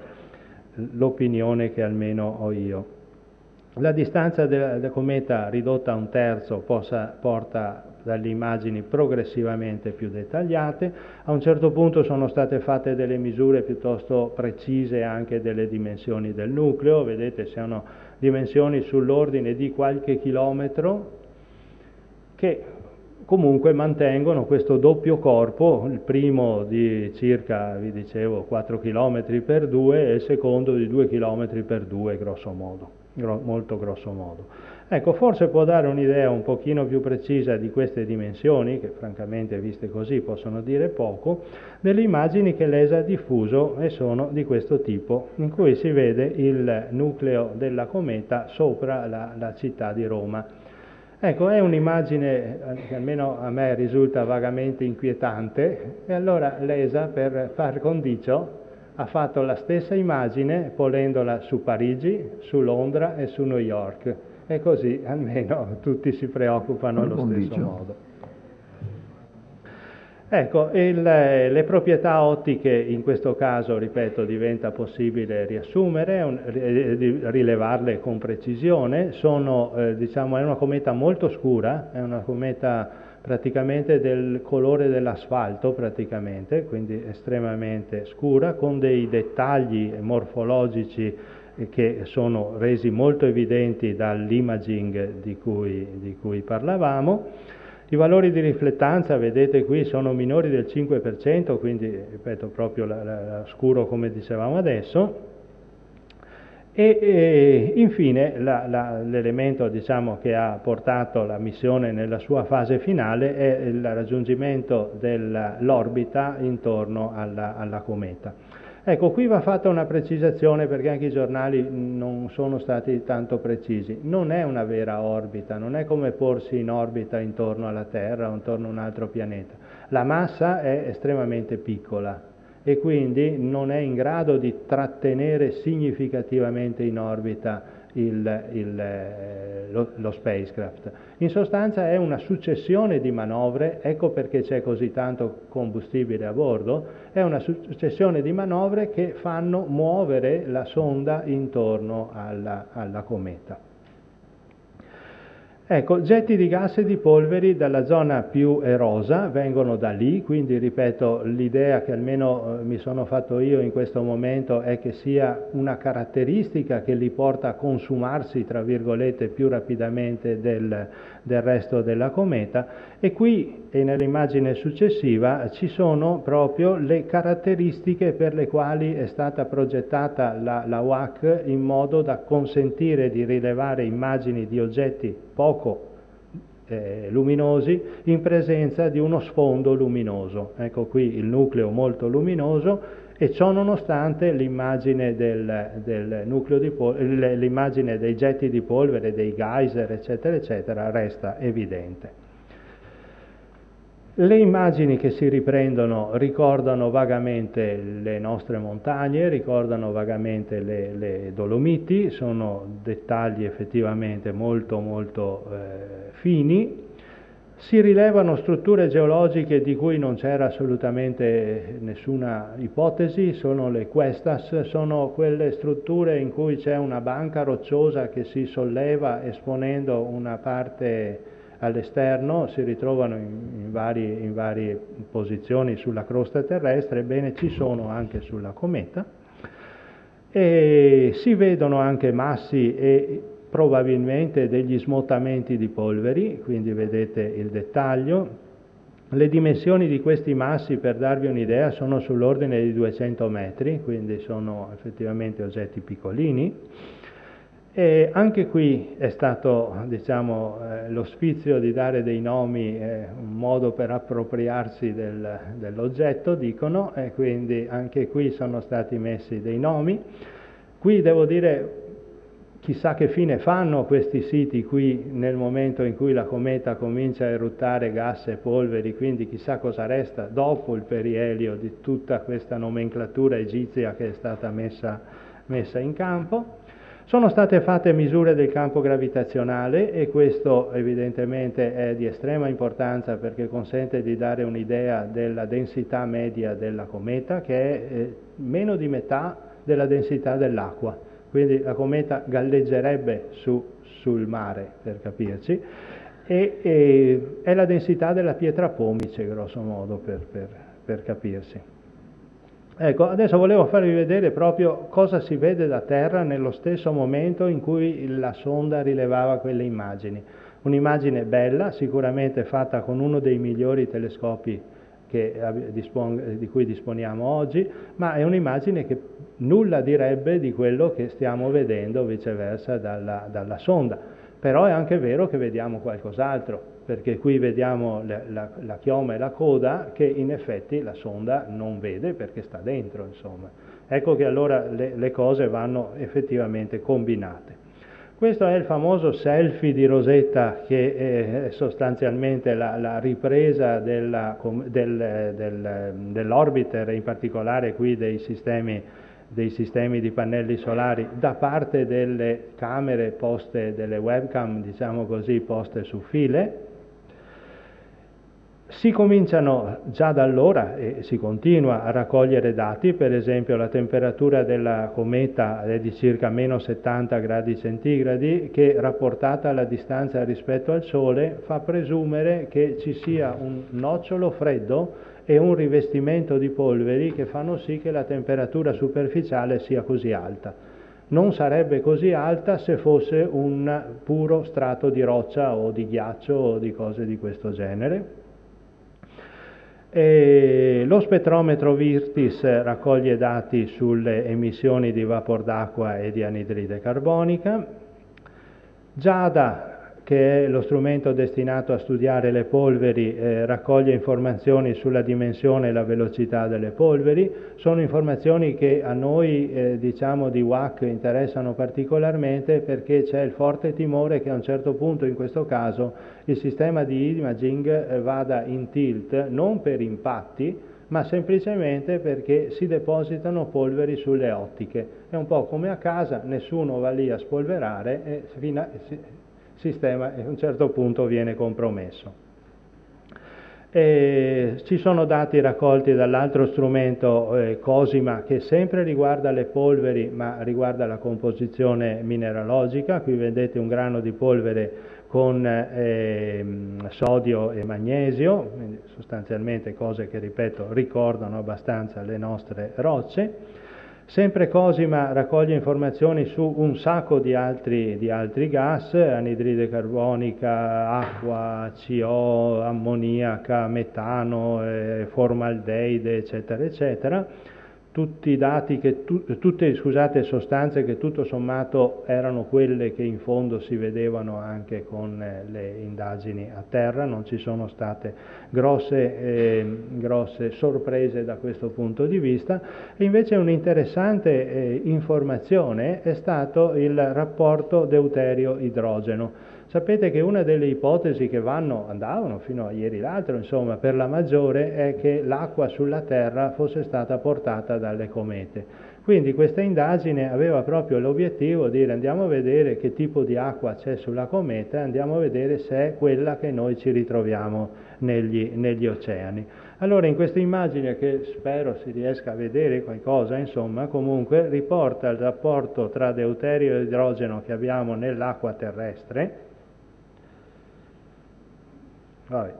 l'opinione che almeno ho io. La distanza della cometa ridotta a un terzo porta dalle immagini progressivamente più dettagliate. A un certo punto sono state fatte delle misure piuttosto precise anche delle dimensioni del nucleo. Vedete, sono dimensioni sull'ordine di qualche chilometro, che comunque mantengono questo doppio corpo, il primo di circa, vi dicevo, 4 km per 2 e il secondo di 2 km per 2, grosso modo, molto grosso modo. Ecco, forse può dare un'idea un pochino più precisa di queste dimensioni, che francamente viste così possono dire poco, delle immagini che l'ESA ha diffuso, e sono di questo tipo, in cui si vede il nucleo della cometa sopra la città di Roma. Ecco, è un'immagine che almeno a me risulta vagamente inquietante, e allora l'ESA, per far condicio, ha fatto la stessa immagine ponendola su Parigi, su Londra e su New York, e così almeno tutti si preoccupano allo stesso modo. Ecco, le proprietà ottiche in questo caso, ripeto, diventa possibile riassumere, rilevarle con precisione. Diciamo, è una cometa molto scura, è una cometa praticamente del colore dell'asfalto, praticamente, quindi estremamente scura, con dei dettagli morfologici che sono resi molto evidenti dall'imaging di cui parlavamo. I valori di riflettanza, vedete qui, sono minori del 5%, quindi, ripeto, proprio scuro come dicevamo adesso. E infine l'elemento, diciamo, che ha portato la missione nella sua fase finale è il raggiungimento dell'orbita intorno alla cometa. Ecco, qui va fatta una precisazione perché anche i giornali non sono stati tanto precisi. Non è una vera orbita, non è come porsi in orbita intorno alla Terra o intorno a un altro pianeta. La massa è estremamente piccola e quindi non è in grado di trattenere significativamente in orbita lo spacecraft. In sostanza è una successione di manovre, ecco perché c'è così tanto combustibile a bordo, è una successione di manovre che fanno muovere la sonda intorno alla cometa. Ecco, getti di gas e di polveri dalla zona più erosa vengono da lì, quindi ripeto, l'idea che almeno mi sono fatto io in questo momento è che sia una caratteristica che li porta a consumarsi, tra virgolette, più rapidamente del resto della cometa, e qui e nell'immagine successiva ci sono proprio le caratteristiche per le quali è stata progettata la WAC in modo da consentire di rilevare immagini di oggetti poco luminosi in presenza di uno sfondo luminoso. Ecco qui il nucleo molto luminoso e ciò nonostante l'immagine del nucleo l'immagine dei getti di polvere, dei geyser eccetera eccetera resta evidente. Le immagini che si riprendono ricordano vagamente le nostre montagne, ricordano vagamente le Dolomiti, sono dettagli effettivamente molto fini. Si rilevano strutture geologiche di cui non c'era assolutamente nessuna ipotesi, sono le Questas, sono quelle strutture in cui c'è una banca rocciosa che si solleva esponendo una parte all'esterno, si ritrovano in varie posizioni sulla crosta terrestre, ebbene ci sono anche sulla cometa, e si vedono anche massi e probabilmente degli smottamenti di polveri, quindi vedete il dettaglio. Le dimensioni di questi massi, per darvi un'idea, sono sull'ordine di 200 metri, quindi sono effettivamente oggetti piccolini. E anche qui è stato, diciamo, lo sfizio di dare dei nomi, un modo per appropriarsi dell'oggetto, dicono, e quindi anche qui sono stati messi dei nomi. Qui devo dire, chissà che fine fanno questi siti qui nel momento in cui la cometa comincia a eruttare gas e polveri, quindi chissà cosa resta dopo il perielio di tutta questa nomenclatura egizia che è stata messa in campo. Sono state fatte misure del campo gravitazionale e questo evidentemente è di estrema importanza perché consente di dare un'idea della densità media della cometa, che è meno di metà della densità dell'acqua. Quindi la cometa galleggerebbe sul mare, per capirci, e è la densità della pietra pomice, grosso modo, per capirsi. Ecco, adesso volevo farvi vedere proprio cosa si vede da terra nello stesso momento in cui la sonda rilevava quelle immagini. Un'immagine bella, sicuramente fatta con uno dei migliori telescopi di cui disponiamo oggi, ma è un'immagine che nulla direbbe di quello che stiamo vedendo viceversa dalla sonda. Però è anche vero che vediamo qualcos'altro, perché qui vediamo la chioma e la coda che in effetti la sonda non vede perché sta dentro, insomma. Ecco che allora le cose vanno effettivamente combinate. Questo è il famoso selfie di Rosetta, che è sostanzialmente la ripresa dell'orbiter, in particolare qui dei sistemi di pannelli solari da parte delle camere poste, delle webcam, diciamo così, poste su file. Si cominciano già da allora e si continua a raccogliere dati, per esempio la temperatura della cometa è di circa meno 70 gradi centigradi, che rapportata alla distanza rispetto al Sole fa presumere che ci sia un nocciolo freddo e un rivestimento di polveri che fanno sì che la temperatura superficiale sia così alta. Non sarebbe così alta se fosse un puro strato di roccia o di ghiaccio o di cose di questo genere. Lo spettrometro Virtis raccoglie dati sulle emissioni di vapor d'acqua e di anidride carbonica. Giada, che è lo strumento destinato a studiare le polveri, raccoglie informazioni sulla dimensione e la velocità delle polveri. Sono informazioni che a noi diciamo di WAC interessano particolarmente, perché c'è il forte timore che a un certo punto, in questo caso, il sistema di imaging vada in tilt, non per impatti, ma semplicemente perché si depositano polveri sulle ottiche. È un po' come a casa, nessuno va lì a spolverare e il sistema a un certo punto viene compromesso. Ci sono dati raccolti dall'altro strumento COSIMA, che sempre riguarda le polveri ma riguarda la composizione mineralogica. Qui vedete un grano di polvere con sodio e magnesio, quindi sostanzialmente cose che, ripeto, ricordano abbastanza le nostre rocce. Sempre COSIMA raccoglie informazioni su un sacco di altri gas, anidride carbonica, acqua, CO, ammoniaca, metano, formaldeide, eccetera, eccetera. Tutti dati tutte sostanze che tutto sommato erano quelle che in fondo si vedevano anche con le indagini a terra. Non ci sono state grosse sorprese da questo punto di vista. E invece un'interessante informazione è stato il rapporto deuterio-idrogeno. Sapete che una delle ipotesi che andavano fino a ieri l'altro, insomma, per la maggiore, è che l'acqua sulla Terra fosse stata portata dalle comete. Quindi questa indagine aveva proprio l'obiettivo di dire: andiamo a vedere che tipo di acqua c'è sulla cometa, andiamo a vedere se è quella che noi ci ritroviamo negli oceani. Allora, in questa immagine, che spero si riesca a vedere qualcosa, insomma, comunque riporta il rapporto tra deuterio e idrogeno che abbiamo nell'acqua terrestre. Vabbè.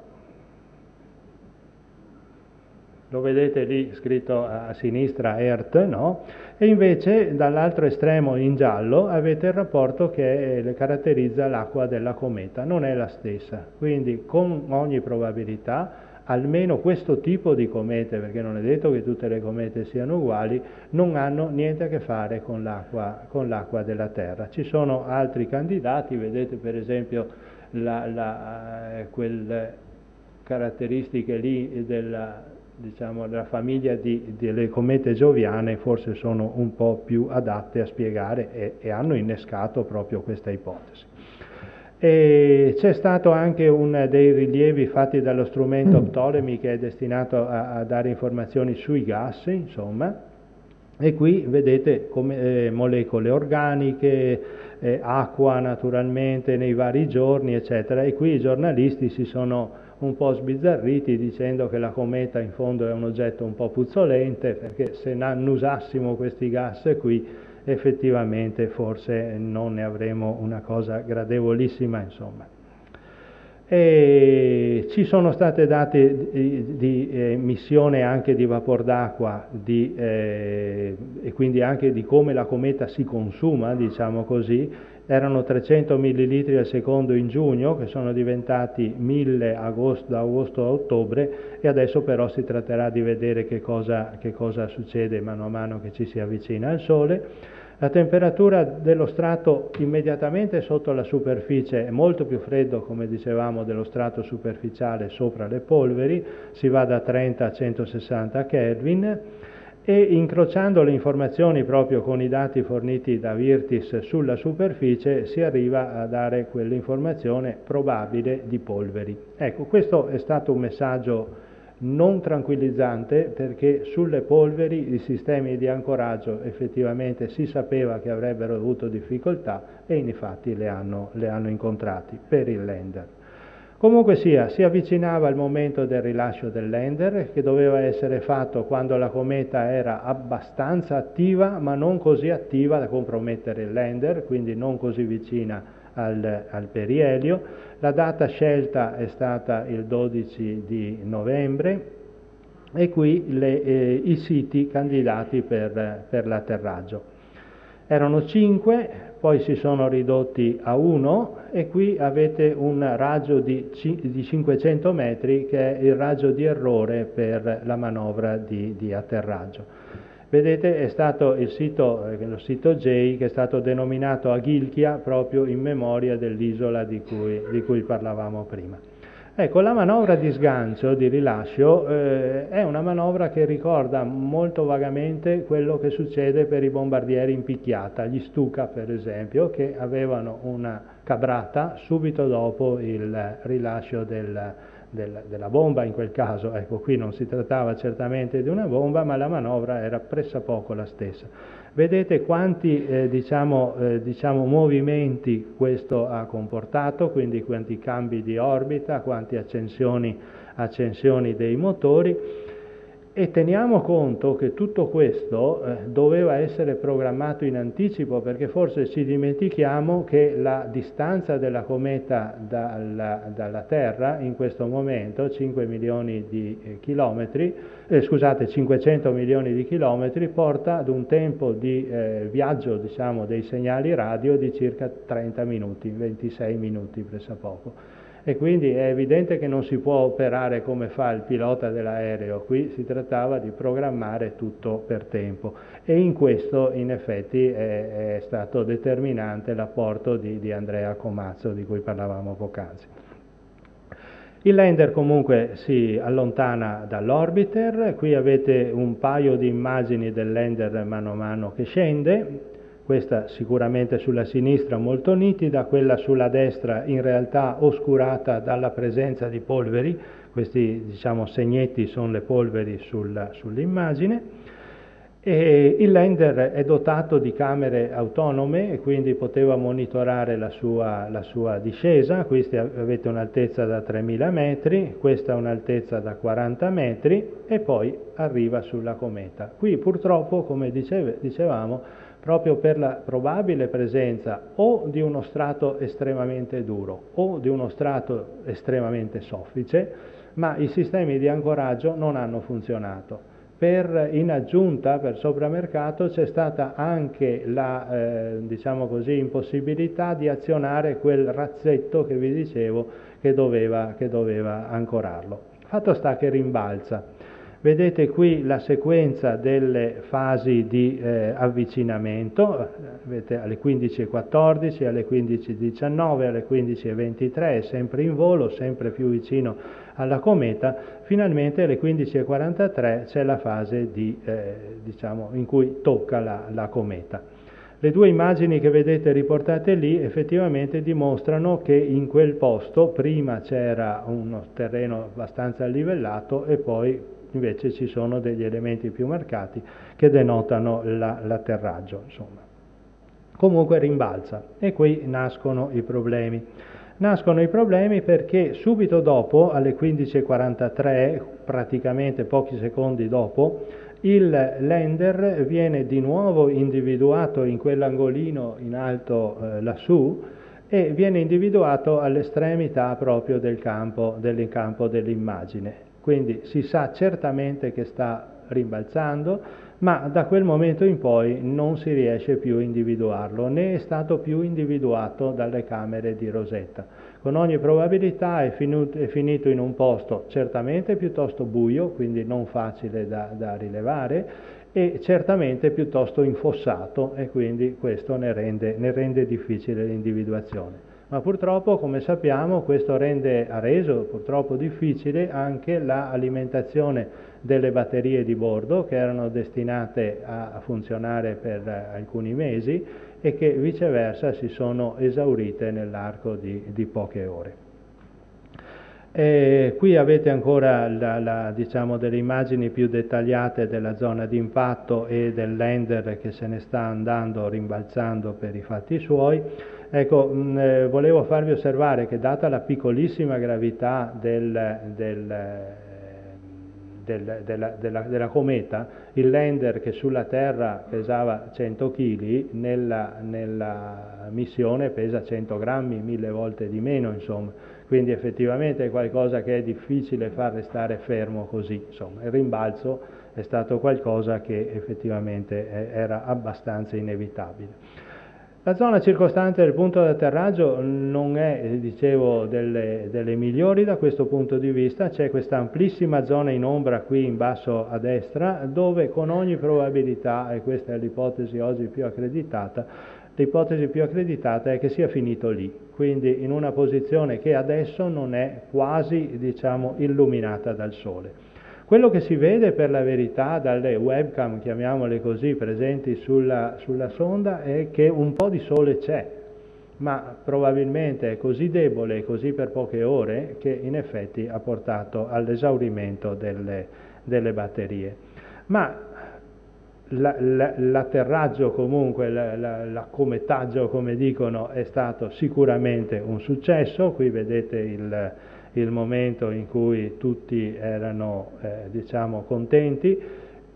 Lo vedete lì scritto a sinistra Earth, no? E invece dall'altro estremo in giallo avete il rapporto che caratterizza l'acqua della cometa. Non è la stessa, quindi con ogni probabilità almeno questo tipo di comete, perché non è detto che tutte le comete siano uguali, non hanno niente a che fare con l'acqua della Terra. Ci sono altri candidati, vedete per esempio quelle caratteristiche lì della famiglia delle comete gioviane, forse sono un po' più adatte a spiegare e hanno innescato proprio questa ipotesi. E c'è stato anche dei rilievi fatti dallo strumento Ptolemy, che è destinato a dare informazioni sui gas, insomma, e qui vedete come molecole organiche, acqua naturalmente nei vari giorni, eccetera, e qui i giornalisti si sono un po' sbizzarriti dicendo che la cometa in fondo è un oggetto un po' puzzolente, perché se annusassimo questi gas qui effettivamente forse non ne avremo una cosa gradevolissima, insomma. E ci sono state date di emissione anche di vapor d'acqua e quindi anche di come la cometa si consuma, diciamo così. Erano 300 millilitri al secondo in giugno, che sono diventati 1000 da agosto a ottobre, e adesso però si tratterà di vedere che cosa succede mano a mano che ci si avvicina al Sole. La temperatura dello strato immediatamente sotto la superficie è molto più freddo, come dicevamo, dello strato superficiale sopra le polveri, si va da 30 a 160 Kelvin, e incrociando le informazioni proprio con i dati forniti da Virtis sulla superficie si arriva a dare quell'informazione probabile di polveri. Ecco, questo è stato un messaggio non tranquillizzante, perché sulle polveri i sistemi di ancoraggio effettivamente si sapeva che avrebbero avuto difficoltà, e infatti le hanno incontrati per il lander. Comunque sia, si avvicinava il momento del rilascio del lander, che doveva essere fatto quando la cometa era abbastanza attiva, ma non così attiva da compromettere il lander, quindi non così vicina al perielio. La data scelta è stata il 12 di novembre e qui i siti candidati per l'atterraggio. Erano 5, poi si sono ridotti a 1, e qui avete un raggio di 500 metri che è il raggio di errore per la manovra di atterraggio. Vedete, è stato il sito, lo sito J, che è stato denominato Aghilchia proprio in memoria dell'isola di cui parlavamo prima. Ecco, la manovra di sgancio, di rilascio, è una manovra che ricorda molto vagamente quello che succede per i bombardieri in picchiata, gli Stuka per esempio, che avevano una cabrata subito dopo il rilascio della bomba in quel caso. Ecco, qui non si trattava certamente di una bomba, ma la manovra era pressappoco la stessa. Vedete quanti diciamo, movimenti questo ha comportato, quindi quanti cambi di orbita, quante accensioni dei motori, e teniamo conto che tutto questo doveva essere programmato in anticipo, perché forse ci dimentichiamo che la distanza della cometa dalla Terra in questo momento, 5 milioni di chilometri, 500 milioni di chilometri, porta ad un tempo di viaggio, diciamo, dei segnali radio di circa 30 minuti, 26 minuti pressappoco. E quindi è evidente che non si può operare come fa il pilota dell'aereo, qui si trattava di programmare tutto per tempo, e in questo in effetti è stato determinante l'apporto di Andrea Comazzo, di cui parlavamo poc'anzi. Il lander comunque si allontana dall'orbiter, qui avete un paio di immagini del lander mano a mano che scende. Questa sicuramente sulla sinistra molto nitida, quella sulla destra in realtà oscurata dalla presenza di polveri, questi diciamo segnetti sono le polveri sull'immagine. E il lander è dotato di camere autonome e quindi poteva monitorare la sua discesa. Qui avete un'altezza da 3000 metri, questa un'altezza da 40 metri e poi arriva sulla cometa. Qui purtroppo, come dicevamo, proprio per la probabile presenza o di uno strato estremamente duro o di uno strato estremamente soffice, ma i sistemi di ancoraggio non hanno funzionato. In aggiunta, per sopramercato, c'è stata anche la diciamo così, impossibilità di azionare quel razzetto che vi dicevo che doveva ancorarlo. Fatto sta che rimbalza. Vedete qui la sequenza delle fasi di avvicinamento, vedete alle 15:14, alle 15:19, alle 15:23, è sempre in volo, sempre più vicino alla cometa. Finalmente alle 15:43 c'è la fase diciamo, in cui tocca la cometa. Le due immagini che vedete riportate lì effettivamente dimostrano che in quel posto prima c'era uno terreno abbastanza livellato e poi invece ci sono degli elementi più marcati che denotano l'atterraggio, insomma. Comunque rimbalza e qui nascono i problemi. Nascono i problemi perché subito dopo, alle 15:43, praticamente pochi secondi dopo, il lander viene di nuovo individuato in quell'angolino in alto lassù e viene individuato all'estremità proprio del campo dell'immagine. Quindi si sa certamente che sta rimbalzando, ma da quel momento in poi non si riesce più a individuarlo, né è stato più individuato dalle camere di Rosetta. Con ogni probabilità è finito in un posto certamente piuttosto buio, quindi non facile da rilevare, e certamente piuttosto infossato, e quindi questo ne rende difficile l'individuazione. Ma purtroppo, come sappiamo, questo ha reso purtroppo difficile anche l'alimentazione delle batterie di bordo, che erano destinate a funzionare per alcuni mesi e che viceversa si sono esaurite nell'arco di poche ore. Qui avete ancora diciamo, delle immagini più dettagliate della zona di impatto e del lander che se ne sta andando rimbalzando per i fatti suoi. Ecco, volevo farvi osservare che data la piccolissima gravità della cometa, il lander che sulla Terra pesava 100 kg, nella missione pesa 100 grammi, 1000 volte di meno, insomma. Quindi effettivamente è qualcosa che è difficile far restare fermo così, insomma. Il rimbalzo è stato qualcosa che effettivamente era abbastanza inevitabile. La zona circostante del punto di atterraggio non è, dicevo, delle migliori da questo punto di vista. C'è questa amplissima zona in ombra qui in basso a destra, dove con ogni probabilità, e questa è l'ipotesi oggi più accreditata, l'ipotesi più accreditata è che sia finito lì, quindi in una posizione che adesso non è quasi, diciamo, illuminata dal Sole. Quello che si vede per la verità dalle webcam, chiamiamole così, presenti sulla sonda è che un po' di sole c'è, ma probabilmente è così debole e così per poche ore che in effetti ha portato all'esaurimento delle batterie. Ma l'atterraggio comunque, l'accometaggio come dicono, è stato sicuramente un successo. Qui vedete il momento in cui tutti erano diciamo contenti,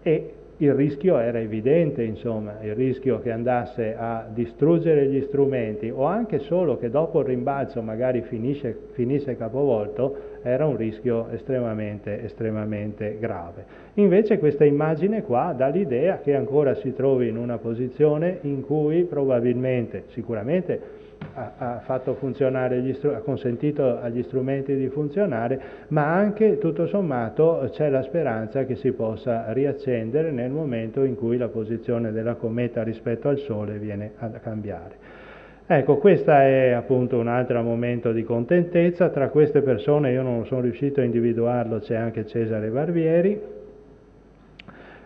e il rischio era evidente, insomma, il rischio che andasse a distruggere gli strumenti o anche solo che dopo il rimbalzo magari finisse capovolto, era un rischio estremamente grave. Invece questa immagine qua dà l'idea che ancora si trovi in una posizione in cui probabilmente, sicuramente ha fatto funzionare ha consentito agli strumenti di funzionare, ma anche tutto sommato c'è la speranza che si possa riaccendere nel momento in cui la posizione della cometa rispetto al Sole viene a cambiare. Ecco, questo è appunto un altro momento di contentezza. Tra queste persone, io non sono riuscito a individuarlo, c'è anche Cesare Barbieri.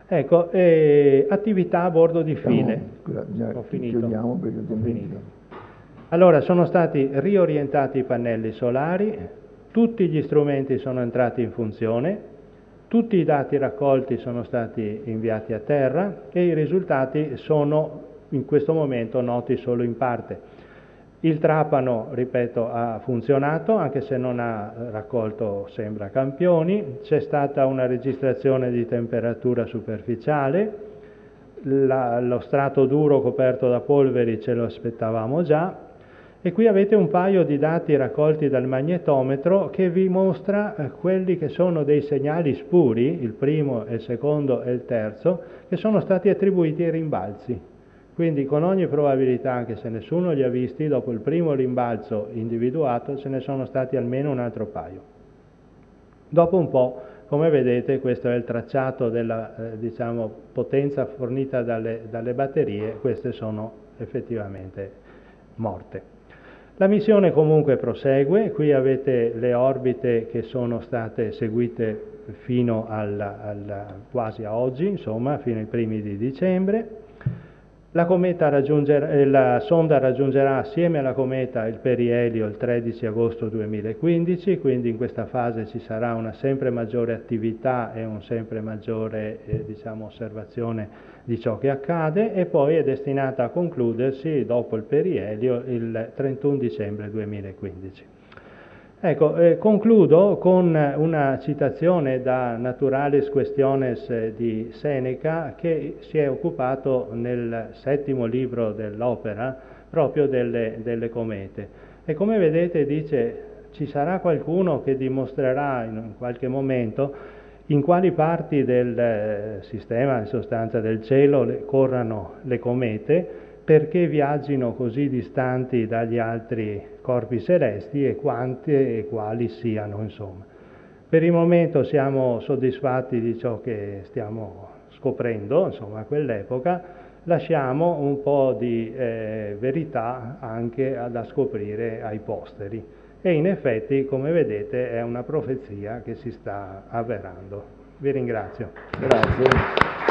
Ecco, attività a bordo di file. Ho finito. Chiudiamo perché ho finito. Allora, sono stati riorientati i pannelli solari, tutti gli strumenti sono entrati in funzione, tutti i dati raccolti sono stati inviati a terra e i risultati sono in questo momento noti solo in parte. Il trapano, ripeto, ha funzionato, anche se non ha raccolto, sembra, campioni. C'è stata una registrazione di temperatura superficiale, lo strato duro coperto da polveri ce lo aspettavamo già. E qui avete un paio di dati raccolti dal magnetometro che vi mostra quelli che sono dei segnali spuri, il primo, il secondo e il terzo, che sono stati attribuiti ai rimbalzi. Quindi con ogni probabilità, anche se nessuno li ha visti, dopo il primo rimbalzo individuato ce ne sono stati almeno un altro paio. Dopo un po', come vedete, questo è il tracciato della diciamo, potenza fornita dalle batterie, queste sono effettivamente morte. La missione comunque prosegue, qui avete le orbite che sono state seguite fino quasi a oggi, insomma, fino ai primi di dicembre. La sonda raggiungerà assieme alla cometa il perielio il 13 agosto 2015, quindi in questa fase ci sarà una sempre maggiore attività e un sempre maggiore diciamo, osservazione di ciò che accade, e poi è destinata a concludersi dopo il perielio il 31 dicembre 2015. Ecco, concludo con una citazione da Naturalis Questiones di Seneca, che si è occupato nel 7° libro dell'opera proprio delle comete. E come vedete dice, ci sarà qualcuno che dimostrerà in qualche momento in quali parti del sistema, in sostanza del cielo, corrano le comete, perché viaggino così distanti dagli altri corpi celesti e quante e quali siano, insomma. Per il momento siamo soddisfatti di ciò che stiamo scoprendo, insomma, a quell'epoca. Lasciamo un po' di verità anche da scoprire ai posteri. E in effetti, come vedete, è una profezia che si sta avverando. Vi ringrazio. Grazie.